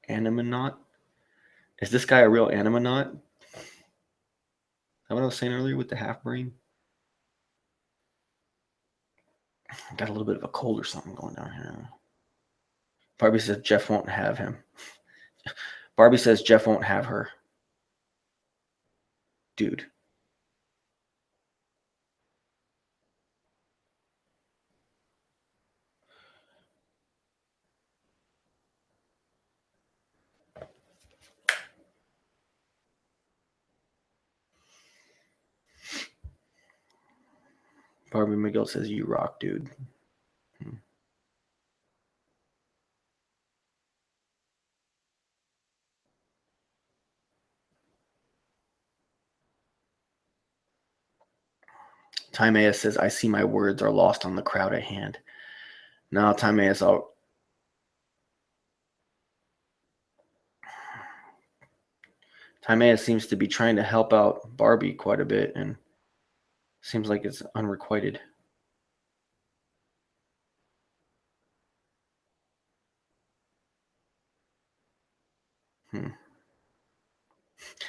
Animanaut? Is this guy a real Animanaut? Is that what I was saying earlier with the half brain? I got a little bit of a cold or something going down here. Barbie says Jeff won't have him. Barbie says Jeff won't have her. Dude. Barbie Miguel says you rock, dude. Timaeus says, I see my words are lost on the crowd at hand. No, Timaeus, Timaeus seems to be trying to help out Barbie quite a bit, and Seems like it's unrequited.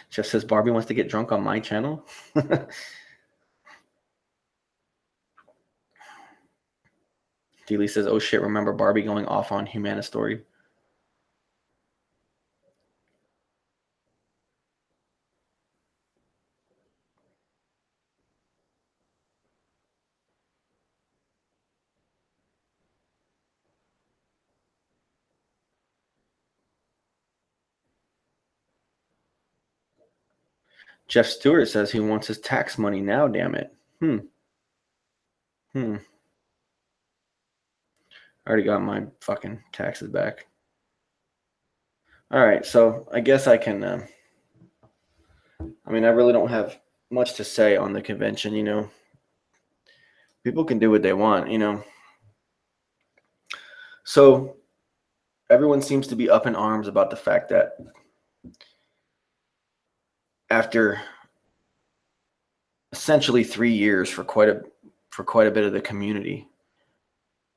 Jeff says Barbie wants to get drunk on my channel. Dealey says, oh shit, remember Barbie going off on Humana story? Jeff Stewart says he wants his tax money now, damn it. I already got my fucking taxes back. All right, so I guess I can. I really don't have much to say on the convention. People can do what they want. So everyone seems to be up in arms about the fact that after essentially 3 years for quite a bit of the community,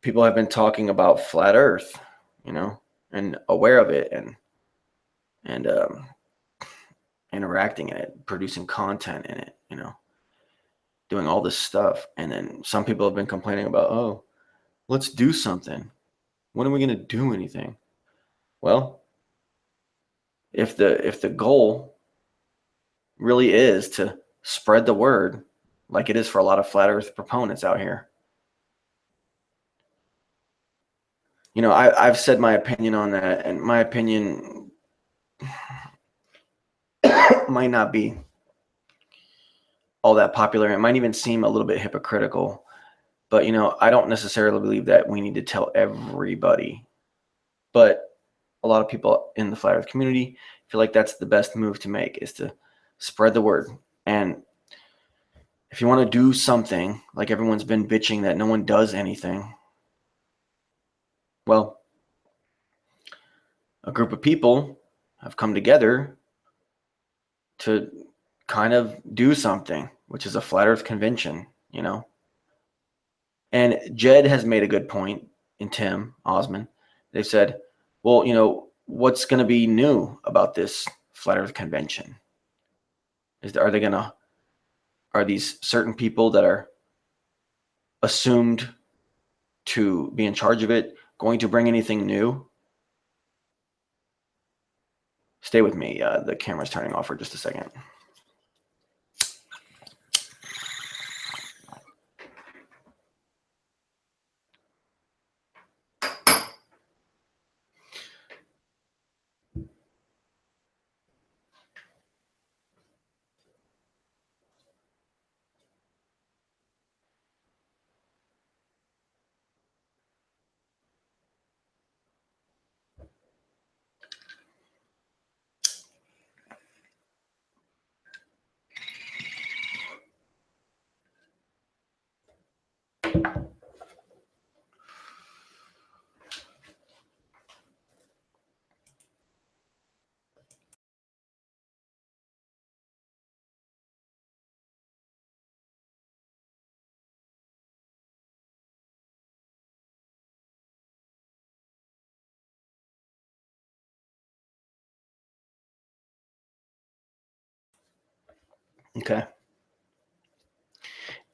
people have been talking about flat Earth, and aware of it, and interacting in it, producing content in it, doing all this stuff. And then some people have been complaining about, oh, let's do something. When are we going to do anything? Well, if the goal really is to spread the word, like it is for a lot of flat Earth proponents out here, I've said my opinion on that, and my opinion might not be all that popular. It might even seem a little bit hypocritical, but I don't necessarily believe that we need to tell everybody. But a lot of people in the flat Earth community feel like that's the best move to make, is to spread the word. And if you want to do something, like everyone's been bitching that no one does anything, well, a group of people have come together to kind of do something, which is a flat Earth convention, And Jed has made a good point, and Tim Osman. They've said, well, what's going to be new about this flat Earth convention? Are these certain people that are assumed to be in charge of it going to bring anything new? Stay with me. The camera's turning off for just a second. Okay.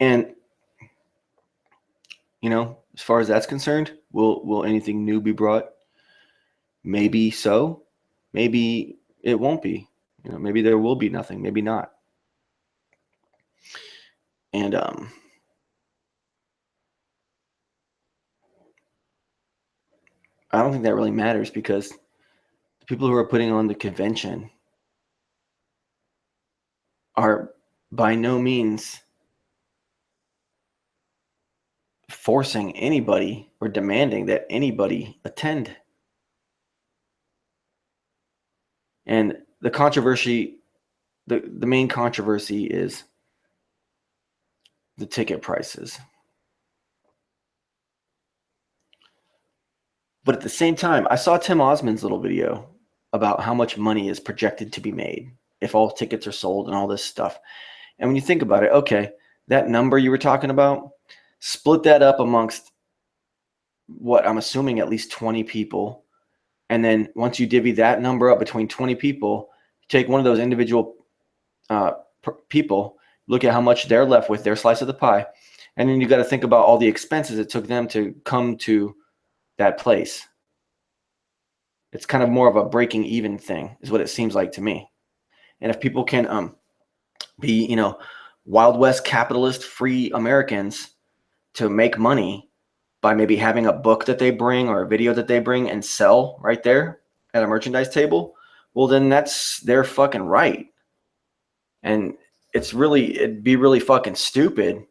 And as far as that's concerned, will anything new be brought? Maybe so. Maybe it won't be. Maybe there will be nothing. Maybe not. And I don't think that really matters, because the people who are putting on the convention are by no means forcing anybody or demanding that anybody attend. And the controversy, the main controversy is the ticket prices. But at the same time, I saw Tim Osman's little video about how much money is projected to be made if all tickets are sold and all this stuff. And when you think about it, okay, that number you were talking about, split that up amongst what I'm assuming at least 20 people. And then once you divvy that number up between 20 people, take one of those individual people, look at how much they're left with, their slice of the pie. And then you got to think about all the expenses it took them to come to that place. It's kind of more of a breaking even thing is what it seems like to me. And if people can be, Wild West capitalist free Americans to make money by maybe having a book that they bring or a video that they bring and sell right there at a merchandise table, well, then that's their fucking right. And it'd be really fucking stupid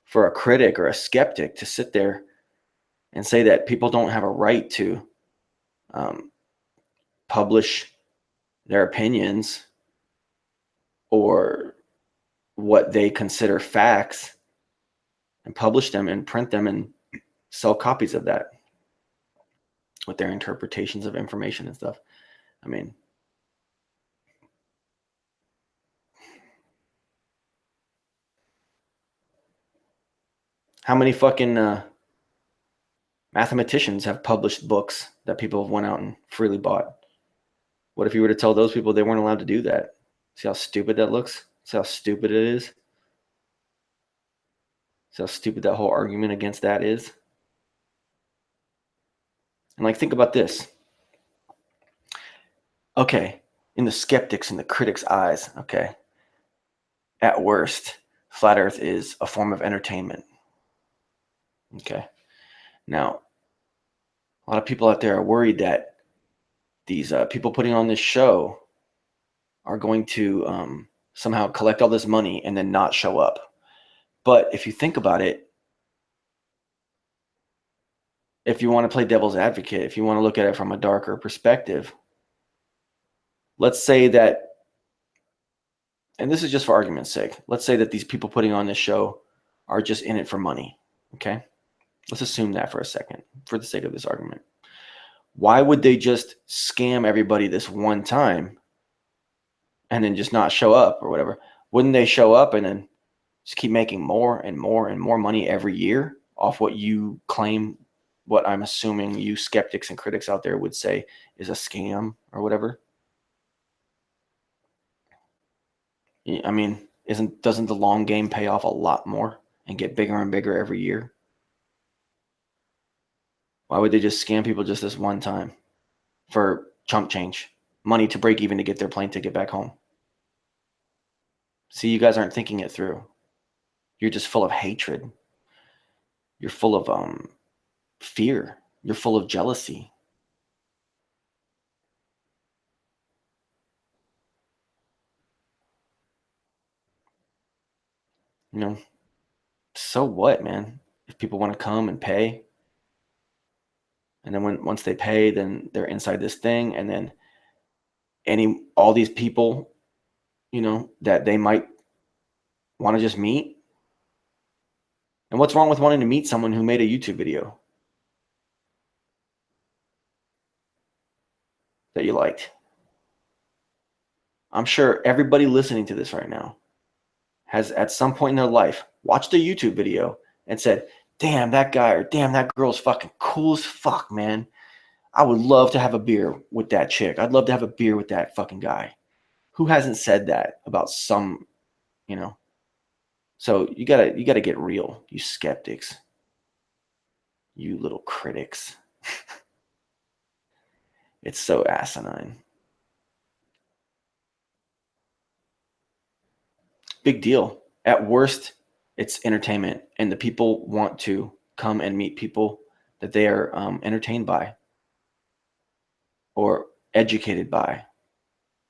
for a critic or a skeptic to sit there and say that people don't have a right to publish their opinions or what they consider facts and publish them and print them and sell copies of that with their interpretations of information and stuff. I mean, how many fucking mathematicians have published books that people have went out and freely bought? What if you were to tell those people they weren't allowed to do that? See how stupid that looks? See how stupid it is? See how stupid that whole argument against that is? And like, think about this. Okay, in the skeptics and the critics' eyes, okay, at worst, flat Earth is a form of entertainment. Okay. Now, a lot of people out there are worried that these people putting on this show are going to somehow collect all this money and then not show up. But if you think about it, if you want to play devil's advocate, if you want to look at it from a darker perspective, let's say that, and this is just for argument's sake, let's say that these people putting on this show are just in it for money. Okay. Let's assume that for a second, for the sake of this argument. Why would they just scam everybody this one time and then just not show up or whatever? Wouldn't they show up and then just keep making more and more and more money every year off what you claim, what I'm assuming you skeptics and critics out there would say is a scam or whatever? I mean, doesn't the long game pay off a lot more and get bigger and bigger every year? Why would they just scam people just this one time for chump change, money to break even to get their plane ticket back home? See, you guys aren't thinking it through. You're just full of hatred. You're full of fear. You're full of jealousy. So what, man? If people want to come and pay, and then once they pay, then they're inside this thing, and then all these people, that they might want to just meet. And what's wrong with wanting to meet someone who made a YouTube video that you liked? I'm sure everybody listening to this right now has at some point in their life watched a YouTube video and said, damn, that guy or damn, that girl's fucking cool as fuck, man. I would love to have a beer with that chick. I'd love to have a beer with that fucking guy. Who hasn't said that about some, So you gotta get real, you skeptics, you little critics. It's so asinine. Big deal. At worst, it's entertainment, and the people want to come and meet people that they are entertained by or educated by.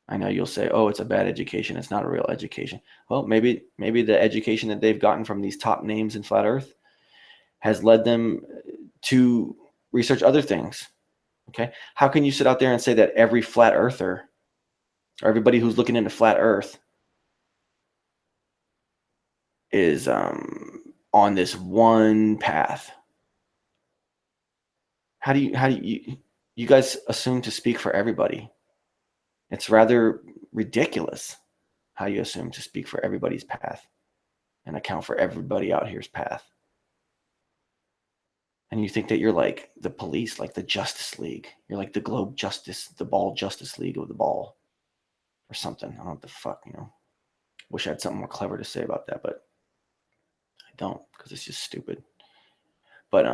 I know you'll say, oh, it's a bad education. It's not a real education. Well, maybe the education that they've gotten from these top names in Flat Earth has led them to research other things. Okay. How can you sit out there and say that every flat earther or everybody who's looking into flat Earth is on this one path? How do you guys assume to speak for everybody? It's rather ridiculous how you assume to speak for everybody's path. and account for everybody out here's path. And you think that you're like the police, like the Justice League. You're like the Globe Justice, the Ball Justice League of the ball or something. I don't know what the fuck, Wish I had something more clever to say about that, but I don't, because it's just stupid. But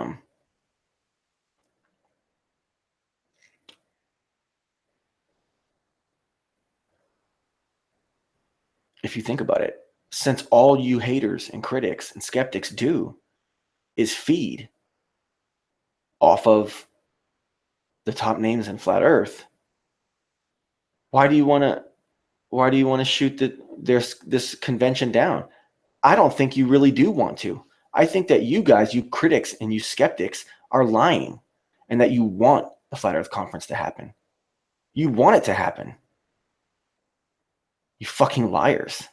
if you think about it, since all you haters and critics and skeptics do is feed off of the top names in flat Earth, why do you want to shoot this convention down? I don't think you really do want to. I think that you guys, you critics and you skeptics, are lying, and that you want the flat Earth conference to happen. You want it to happen. You fucking liars.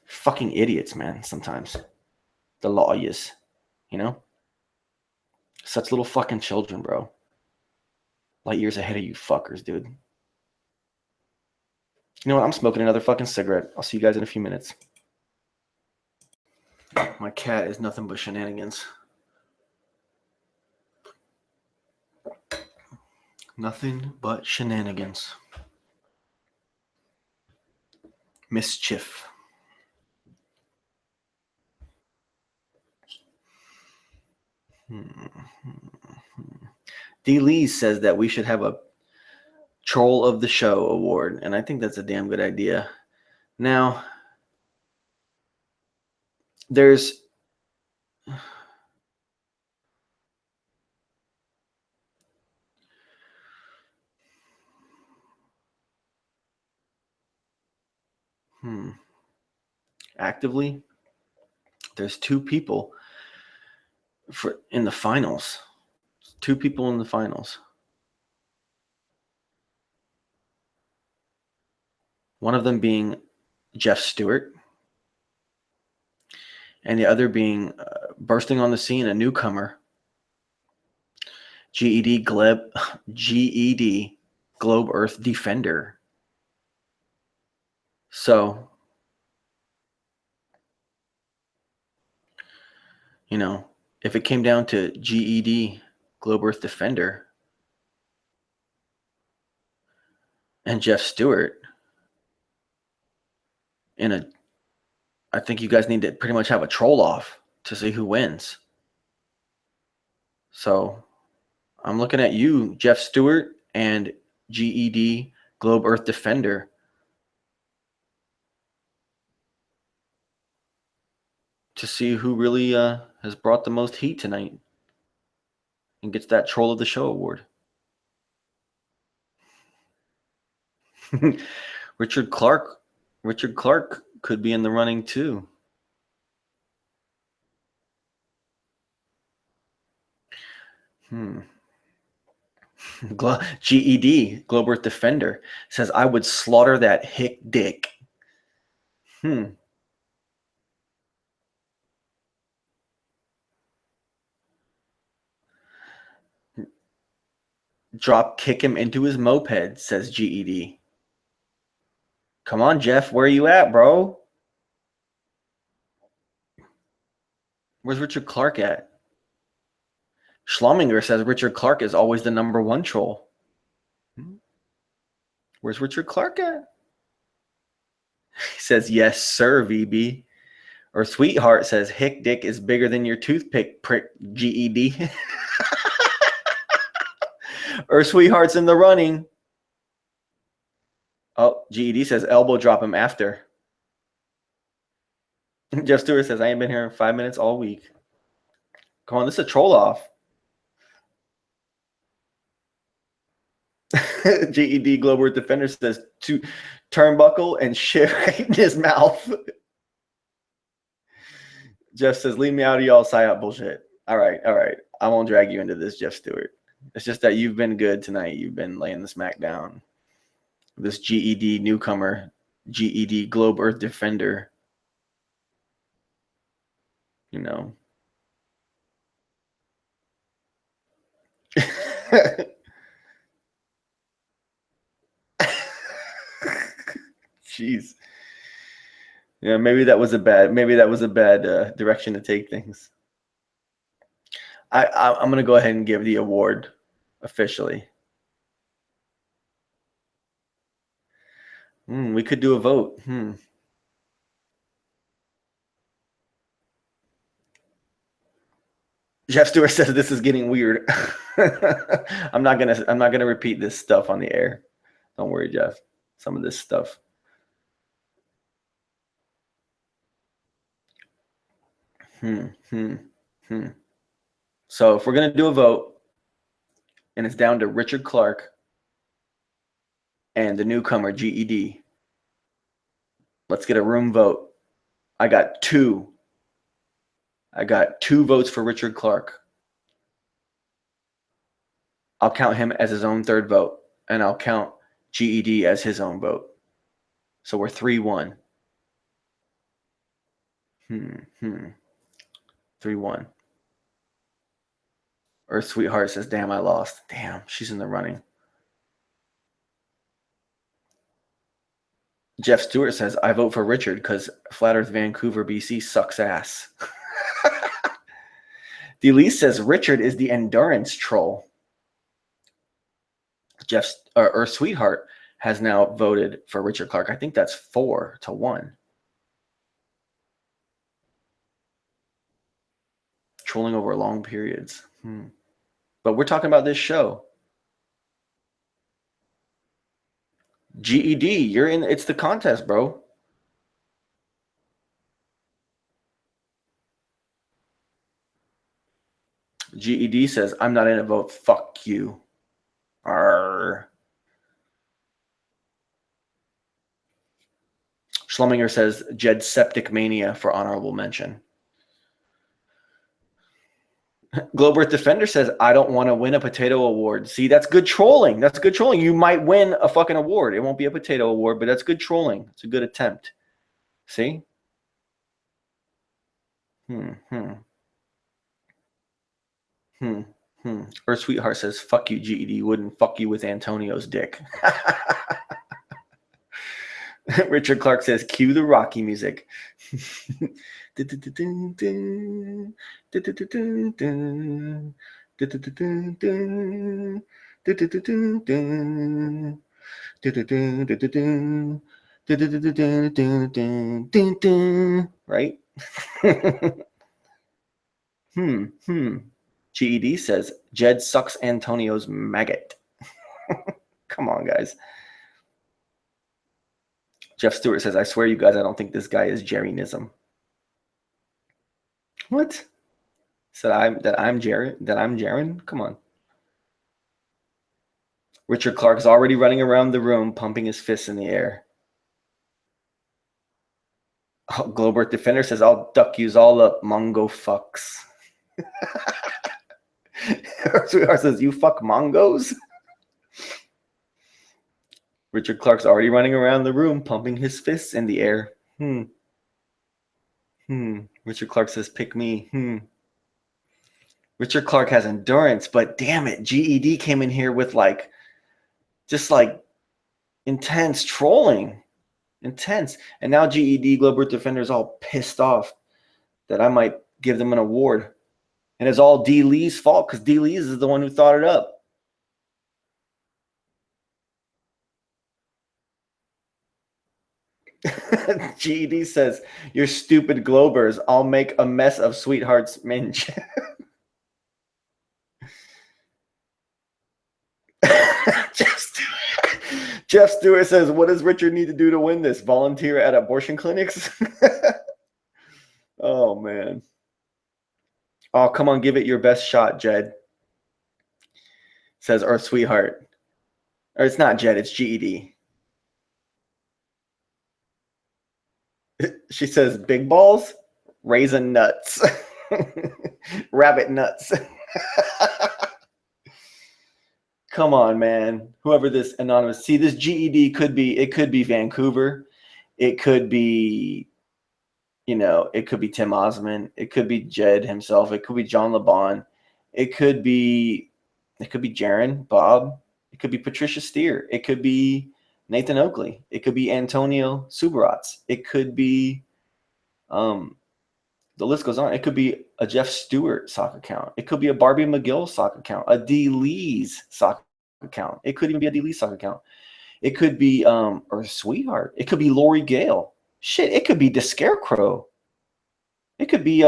Fucking idiots, man, sometimes. The lawyers, Such little fucking children, bro. Light years ahead of you fuckers, dude. You know what? I'm smoking another fucking cigarette. I'll see you guys in a few minutes. My cat is nothing but shenanigans. Nothing but shenanigans. Mischief. D. Lee says that we should have a Troll of the Show award, and I think that's a damn good idea. Now, there's actively, there's two people in the finals. Two people in the finals. One of them being Jeff Stewart, and the other being bursting on the scene, a newcomer, GED Globe Earth Defender. So, if it came down to GED Globe Earth Defender and Jeff Stewart, I think you guys need to pretty much have a troll off to see who wins. So I'm looking at you, Jeff Stewart and GED Globe Earth Defender, to see who really has brought the most heat tonight and gets that Troll of the Show award. Richard Clark could be in the running too. GED, Globe Earth Defender, says, I would slaughter that hick dick. Drop kick him into his moped, says GED. Come on, Jeff, where are you at, bro? Where's Richard Clark at? Schlumminger says Richard Clark is always the number one troll. Where's Richard Clark at? He says, yes, sir, VB. Or Sweetheart says, hick dick is bigger than your toothpick, prick, GED. Or Sweetheart's in the running. Oh, GED says, elbow drop him after. Jeff Stewart says, I ain't been here in 5 minutes all week. Come on, this is a troll off. GED Globe Earth Defender says, to turnbuckle and shit right in his mouth. Jeff says, leave me out of y'all psyop bullshit. All right. I won't drag you into this, Jeff Stewart. It's just that you've been good tonight. You've been laying the smack down. This GED newcomer, GED Globe Earth Defender, Jeez. Yeah, maybe that was a bad direction to take things. I'm gonna go ahead and give the award officially. We could do a vote. Jeff Stewart says this is getting weird. I'm not gonna repeat this stuff on the air. Don't worry, Jeff. Some of this stuff. So if we're gonna do a vote, and it's down to Richard Clark and the newcomer GED, let's get a room vote. I got two votes for Richard Clark. I'll count him as his own third vote, and I'll count GED as his own vote. So we're 3-1. 3-1. Earth Sweetheart says, damn, I lost. Damn, she's in the running. Jeff Stewart says, I vote for Richard because Flat Earth Vancouver, BC sucks ass. Delise says, Richard is the endurance troll. Earth Sweetheart has now voted for Richard Clark. I think that's 4-1. Trolling over long periods. But we're talking about this show. GED, you're in. It's the contest, bro. GED says, I'm not in a vote. Fuck you. Arr. Schluminger says, Jed Septic Mania for honorable mention. Globe Earth Defender says, I don't want to win a potato award. See, that's good trolling. That's good trolling. You might win a fucking award. It won't be a potato award, but that's good trolling. It's a good attempt. See? Earth Sweetheart says, fuck you, GED. Wouldn't fuck you with Antonio's dick. Richard Clark says, cue the Rocky music. Right? GED says, Jed sucks Antonio's maggot. Come on, guys. Jeff Stewart says, I swear you guys, I don't think this guy is Jerry-nism. What? Said I'm Jaren? Come on. Richard Clark is already running around the room, pumping his fists in the air. Oh, Globe Earth Defender says, I'll duck yous all up, Mongo fucks. Sweetheart says, you fuck Mongos? Richard Clark's already running around the room, pumping his fists in the air. Richard Clark says, pick me. Richard Clark has endurance, but damn it, GED came in here with just intense trolling. Intense. And now GED, Globe Earth Defender, is all pissed off that I might give them an award. And it's all D. Lee's fault because D. Lee's is the one who thought it up. GED says, you're stupid Globers. I'll make a mess of Sweetheart's minge. Jeff Stewart says, what does Richard need to do to win this? Volunteer at abortion clinics? Oh, man. Oh, come on, give it your best shot, Jed. Says Earth Sweetheart. Or it's not Jed, it's GED. She says, big balls, raisin nuts, rabbit nuts. Come on, man. Whoever this anonymous, see, this GED could be Vancouver. It could be, it could be Tim Osmond. It could be Jed himself. It could be John LeBon. It could be Jaron, Bob. It could be Patricia Steer. It could be Nathan Oakley. It could be Antonio Subarats. It could be, the list goes on. It could be a Jeff Stewart sock account. It could be a Barbie McGill sock account, a D. Lee's sock account. It could even be a D. Lee's sock account. It could be, or Sweetheart. It could be Lori Gale. Shit, it could be the Scarecrow. It could be,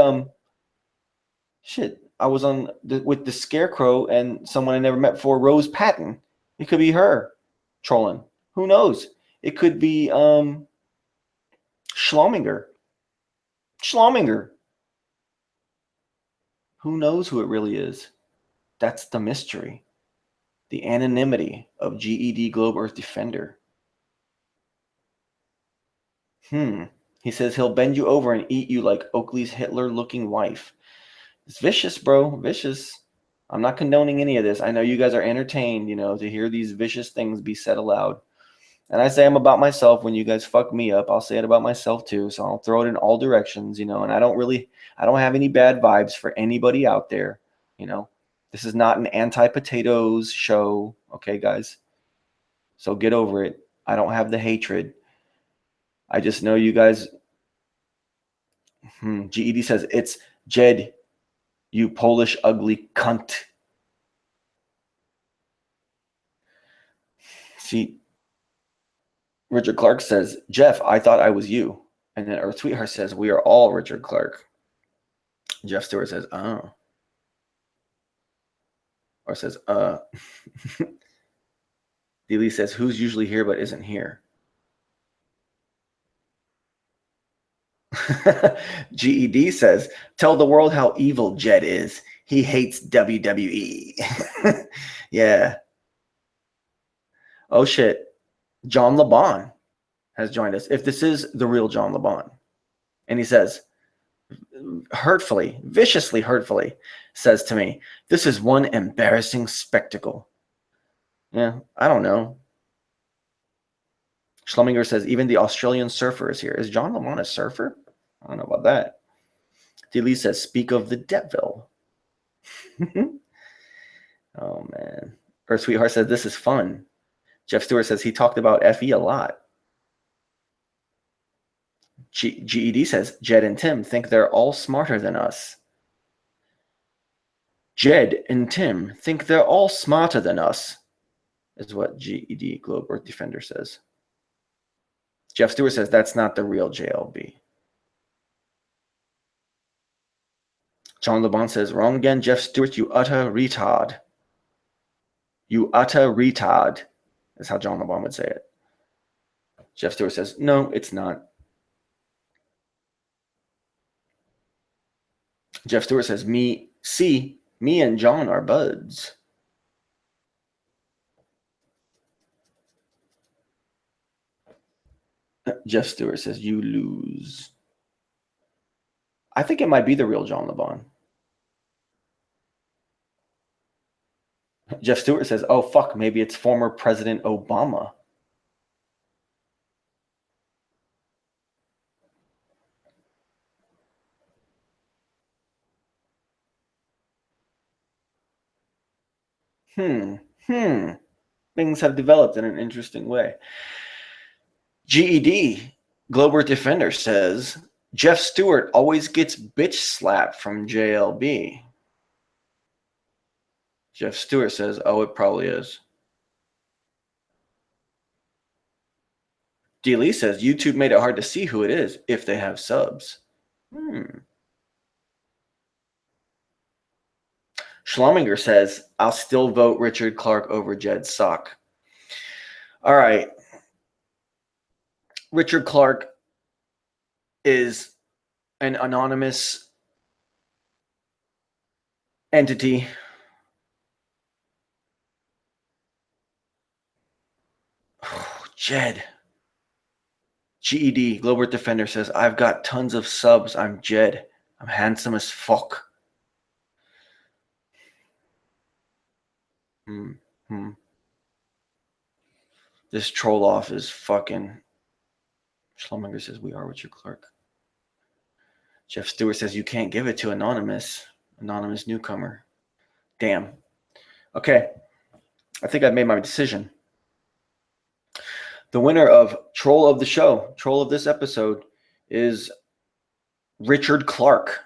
shit, I was on with the Scarecrow and someone I never met before, Rose Patton. It could be her trolling. Who knows? It could be Schlominger. Schlominger. Who knows who it really is? That's the mystery. The anonymity of GED Globe Earth Defender. He says he'll bend you over and eat you like Oakley's Hitler-looking wife. It's vicious, bro. Vicious. I'm not condoning any of this. I know you guys are entertained, to hear these vicious things be said aloud. And I say I'm about myself. When you guys fuck me up, I'll say it about myself too. So I'll throw it in all directions, and I don't have any bad vibes for anybody out there. This is not an anti-potatoes show. Okay, guys. So get over it. I don't have the hatred. I just know you guys. GED says it's Jed, you Polish ugly cunt. See, Richard Clark says, Jeff, I thought I was you. And then Earth Sweetheart says, we are all Richard Clark. Jeff Stewart says, oh. Or says, Dealey says, who's usually here but isn't here? GED says, tell the world how evil Jed is. He hates WWE. Yeah. Oh, shit. John LeBon has joined us. If this is the real John LeBon. And he says, hurtfully, viciously hurtfully, says to me, this is one embarrassing spectacle. Yeah, I don't know. Schlominger says, even the Australian surfer is here. Is John LeBon a surfer? I don't know about that. DeLee says, speak of the devil. Oh, man. Earth Sweetheart says, this is fun. Jeff Stewart says he talked about FE a lot. GED says, Jed and Tim think they're all smarter than us. Jed and Tim think they're all smarter than us, is what GED Globe Earth Defender says. Jeff Stewart says that's not the real JLB. John LeBon says, wrong again, Jeff Stewart, you utter retard. You utter retard, is how John LeBon would say it. Jeff Stewart says, no, it's not. Jeff Stewart says, me and John are buds. Jeff Stewart says, you lose. I think it might be the real John LeBon. Jeff Stewart says, oh, fuck, maybe it's former President Obama. Things have developed in an interesting way. GED, Globe Earth Defender says, Jeff Stewart always gets bitch slapped from JLB. Jeff Stewart says, oh, it probably is. D. Lee says, YouTube made it hard to see who it is if they have subs. Schlominger says, I'll still vote Richard Clark over Jed Sock. All right. Richard Clark is an anonymous entity. Oh, Jed. GED, Globe Earth Defender says, I've got tons of subs. I'm Jed. I'm handsome as fuck. This troll off is fucking. Schlominger says, we are Richard Clark. Jeff Stewart says, you can't give it to anonymous newcomer. Damn. Okay. I think I've made my decision. The winner of Troll of the Show, Troll of this episode, is Richard Clark.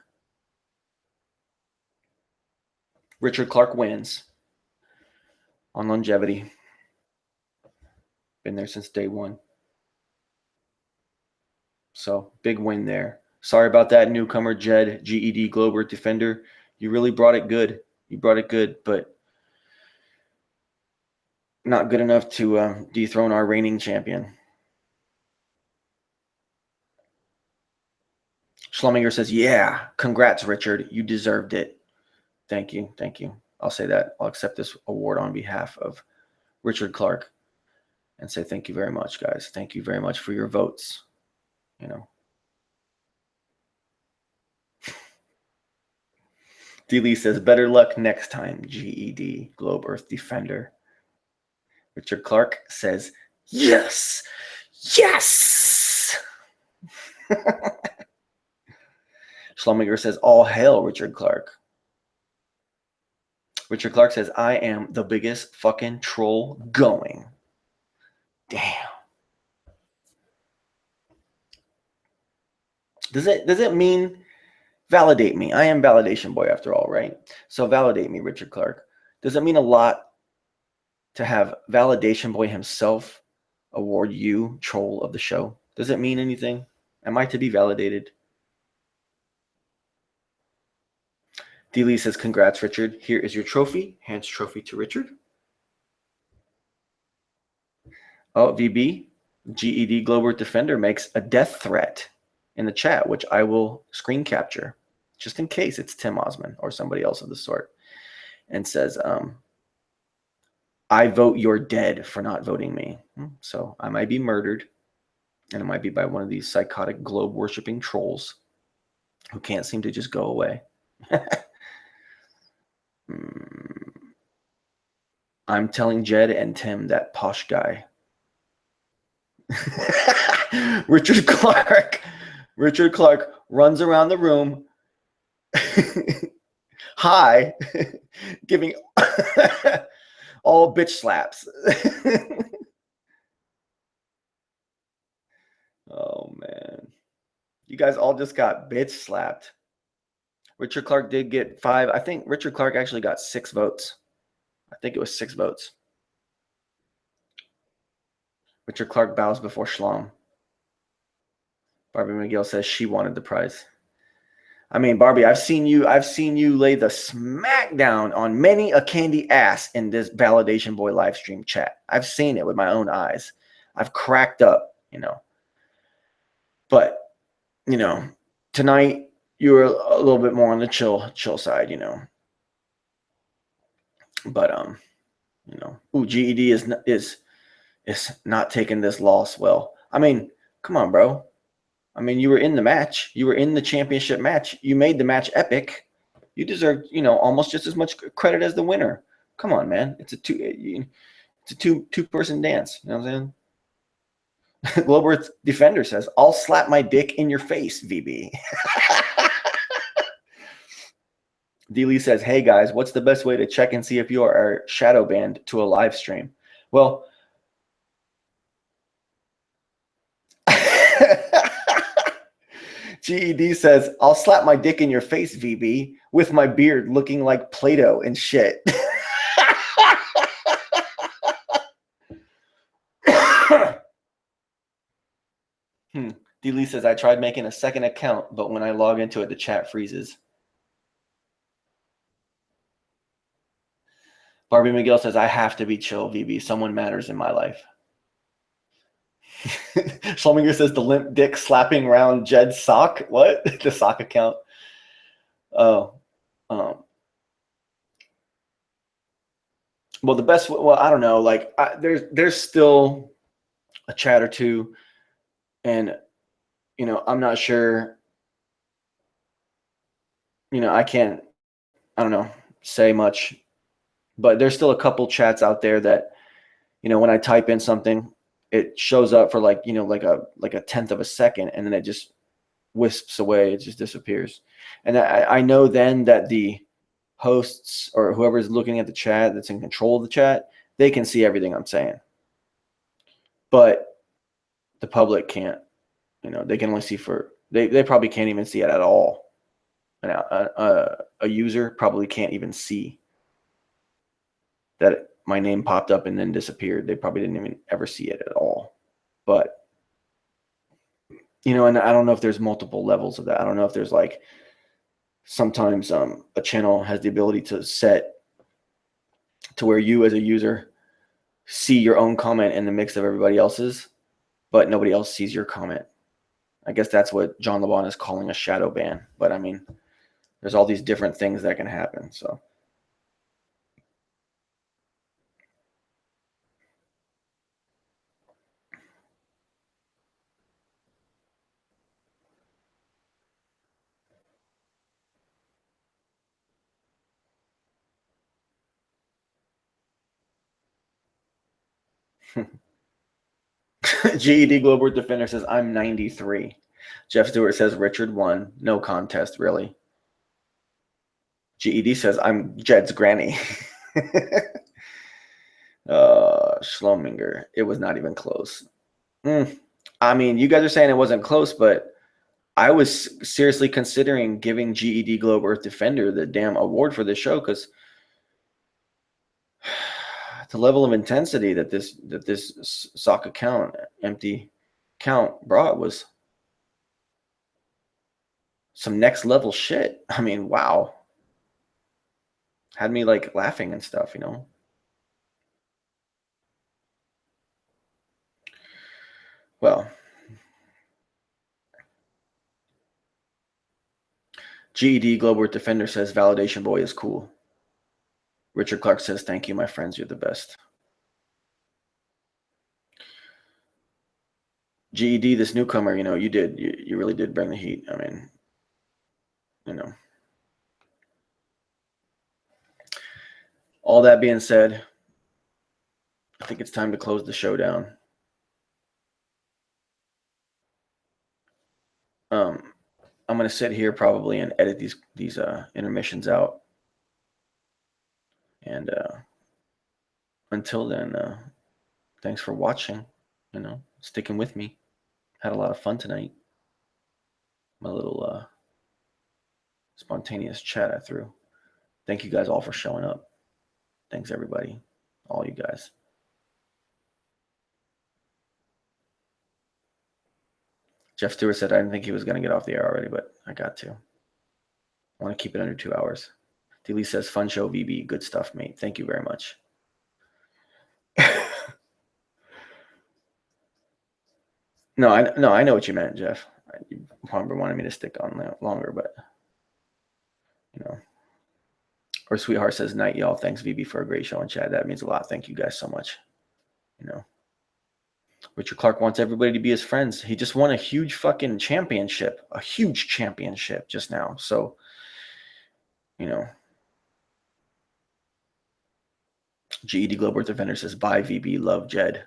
Richard Clark wins on longevity. Been there since day one. So big win there. Sorry about that, newcomer Jed, GED Globe Earth Defender. You really brought it good. You brought it good, but not good enough to dethrone our reigning champion. Schlumminger says, yeah, congrats, Richard. You deserved it. Thank you. Thank you. I'll say that. I'll accept this award on behalf of Richard Clark and say thank you very much, guys. Thank you very much for your votes. You know. D. Lee says, better luck next time, GED, Globe Earth Defender. Richard Clark says, yes, yes. Schlumminger says, all hail Richard Clark. Richard Clark says, I am the biggest fucking troll going. Damn. Does it mean validate me? I am validation boy after all, right? So validate me, Richard Clark. Does it mean a lot to have validation boy himself award you troll of the show? Does it mean anything? Am I to be validated? D. Lee says, congrats, Richard. Here is your trophy. Hands trophy to Richard. Oh, VB, GED Globe Earth Defender makes a death threat in the chat, which I will screen capture just in case it's Tim Osman or somebody else of the sort, and says, I vote you're dead for not voting me. So I might be murdered, and it might be by one of these psychotic globe worshipping trolls who can't seem to just go away. I'm telling Jed and Tim, that posh guy. Richard Clark runs around the room. Hi, giving all bitch slaps. Oh, man. You guys all just got bitch slapped. Richard Clark did get 5. I think Richard Clark actually got 6 votes. I think it was 6 votes. Richard Clark bows before Schlom. Barbie McGill says she wanted the prize. I mean, Barbie, I've seen you lay the smackdown on many a candy ass in this Validation Boy live stream chat. I've seen it with my own eyes. I've cracked up, you know. But, you know, tonight you were a little bit more on the chill side, you know. But you know, GED is not taking this loss well. I mean, come on, bro. I mean, you were in the match. You were in the championship match. You made the match epic. You deserve, you know, almost just as much credit as the winner. Come on, man. It's a two-person dance. You know what I'm saying? Globe Earth Defender says, I'll slap my dick in your face, VB. D. Lee says, hey, guys, what's the best way to check and see if you are shadow banned to a live stream? Well, GED says, I'll slap my dick in your face, VB, with my beard looking like Play-Doh and shit. D. Lee says, I tried making a second account, but when I log into it, the chat freezes. Barbie McGill says, I have to be chill, VB. Someone matters in my life. Schlumminger says, the limp dick slapping around Jed's sock. What? The sock account. Oh. Well, the best, well, I don't know. Like, there's still a chat or two. And, you know, I'm not sure. You know, I don't know, say much. But there's still a couple chats out there that, you know, when I type in something, it shows up for like, you know, like a tenth of a second, and then it just wisps away. It just disappears. And I know then that the hosts or whoever's looking at the chat that's in control of the chat, they can see everything I'm saying. But the public can't, they can only see they probably can't even see it at all. And a user probably can't even see that my name popped up and then disappeared. They probably didn't even ever see it at all. But, and I don't know if there's multiple levels of that. I don't know if there's like, sometimes a channel has the ability to set to where you as a user see your own comment in the mix of everybody else's, but nobody else sees your comment. I guess that's what John LeBon is calling a shadow ban. But I mean, there's all these different things that can happen. So. GED Global Defender says, I'm 93. Jeff Stewart says, Richard won. No contest, really. GED says, I'm Jed's granny. Schlominger, it was not even close. I mean, you guys are saying it wasn't close, but I was seriously considering giving GED Globe Earth Defender the damn award for this show because the level of intensity that this sock account, empty count, brought was some next level shit. I mean, wow. Had me like laughing and stuff, Well, GED Global Defender says Validation Boy is cool. Richard Clark says, thank you, my friends. You're the best. GED, this newcomer, you really did bring the heat. I mean, all that being said, I think it's time to close the show down. I'm going to sit here probably and edit these intermissions out. And until then, thanks for watching, sticking with me. Had a lot of fun tonight. My little spontaneous chat I threw. Thank you guys all for showing up. Thanks, everybody. All you guys. Jeff Stewart said I didn't think he was going to get off the air already, but I got to. I want to keep it under 2 hours. D. says, fun show, VB. Good stuff, mate. Thank you very much. No, I know what you meant, Jeff. You probably wanted me to stick on longer, but, Or Sweetheart says, night, y'all. Thanks, VB, for a great show in chat. That means a lot. Thank you guys so much. Richard Clark wants everybody to be his friends. He just won a huge fucking championship. A huge championship just now. So, GED Global Defender says, bye, VB. Love, Jed.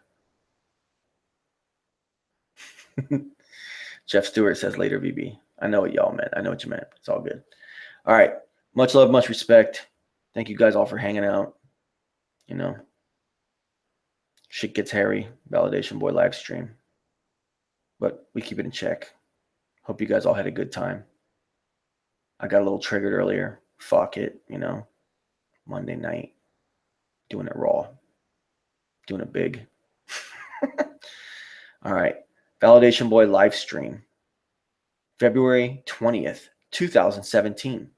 Jeff Stewart says, later, VB. I know what y'all meant. I know what you meant. It's all good. All right. Much love, much respect. Thank you guys all for hanging out. Shit gets hairy. Validation Boy live stream. But we keep it in check. Hope you guys all had a good time. I got a little triggered earlier. Fuck it, Monday night. Doing it raw. Doing it big. All right. Validation Boy live stream. February 20th, 2017.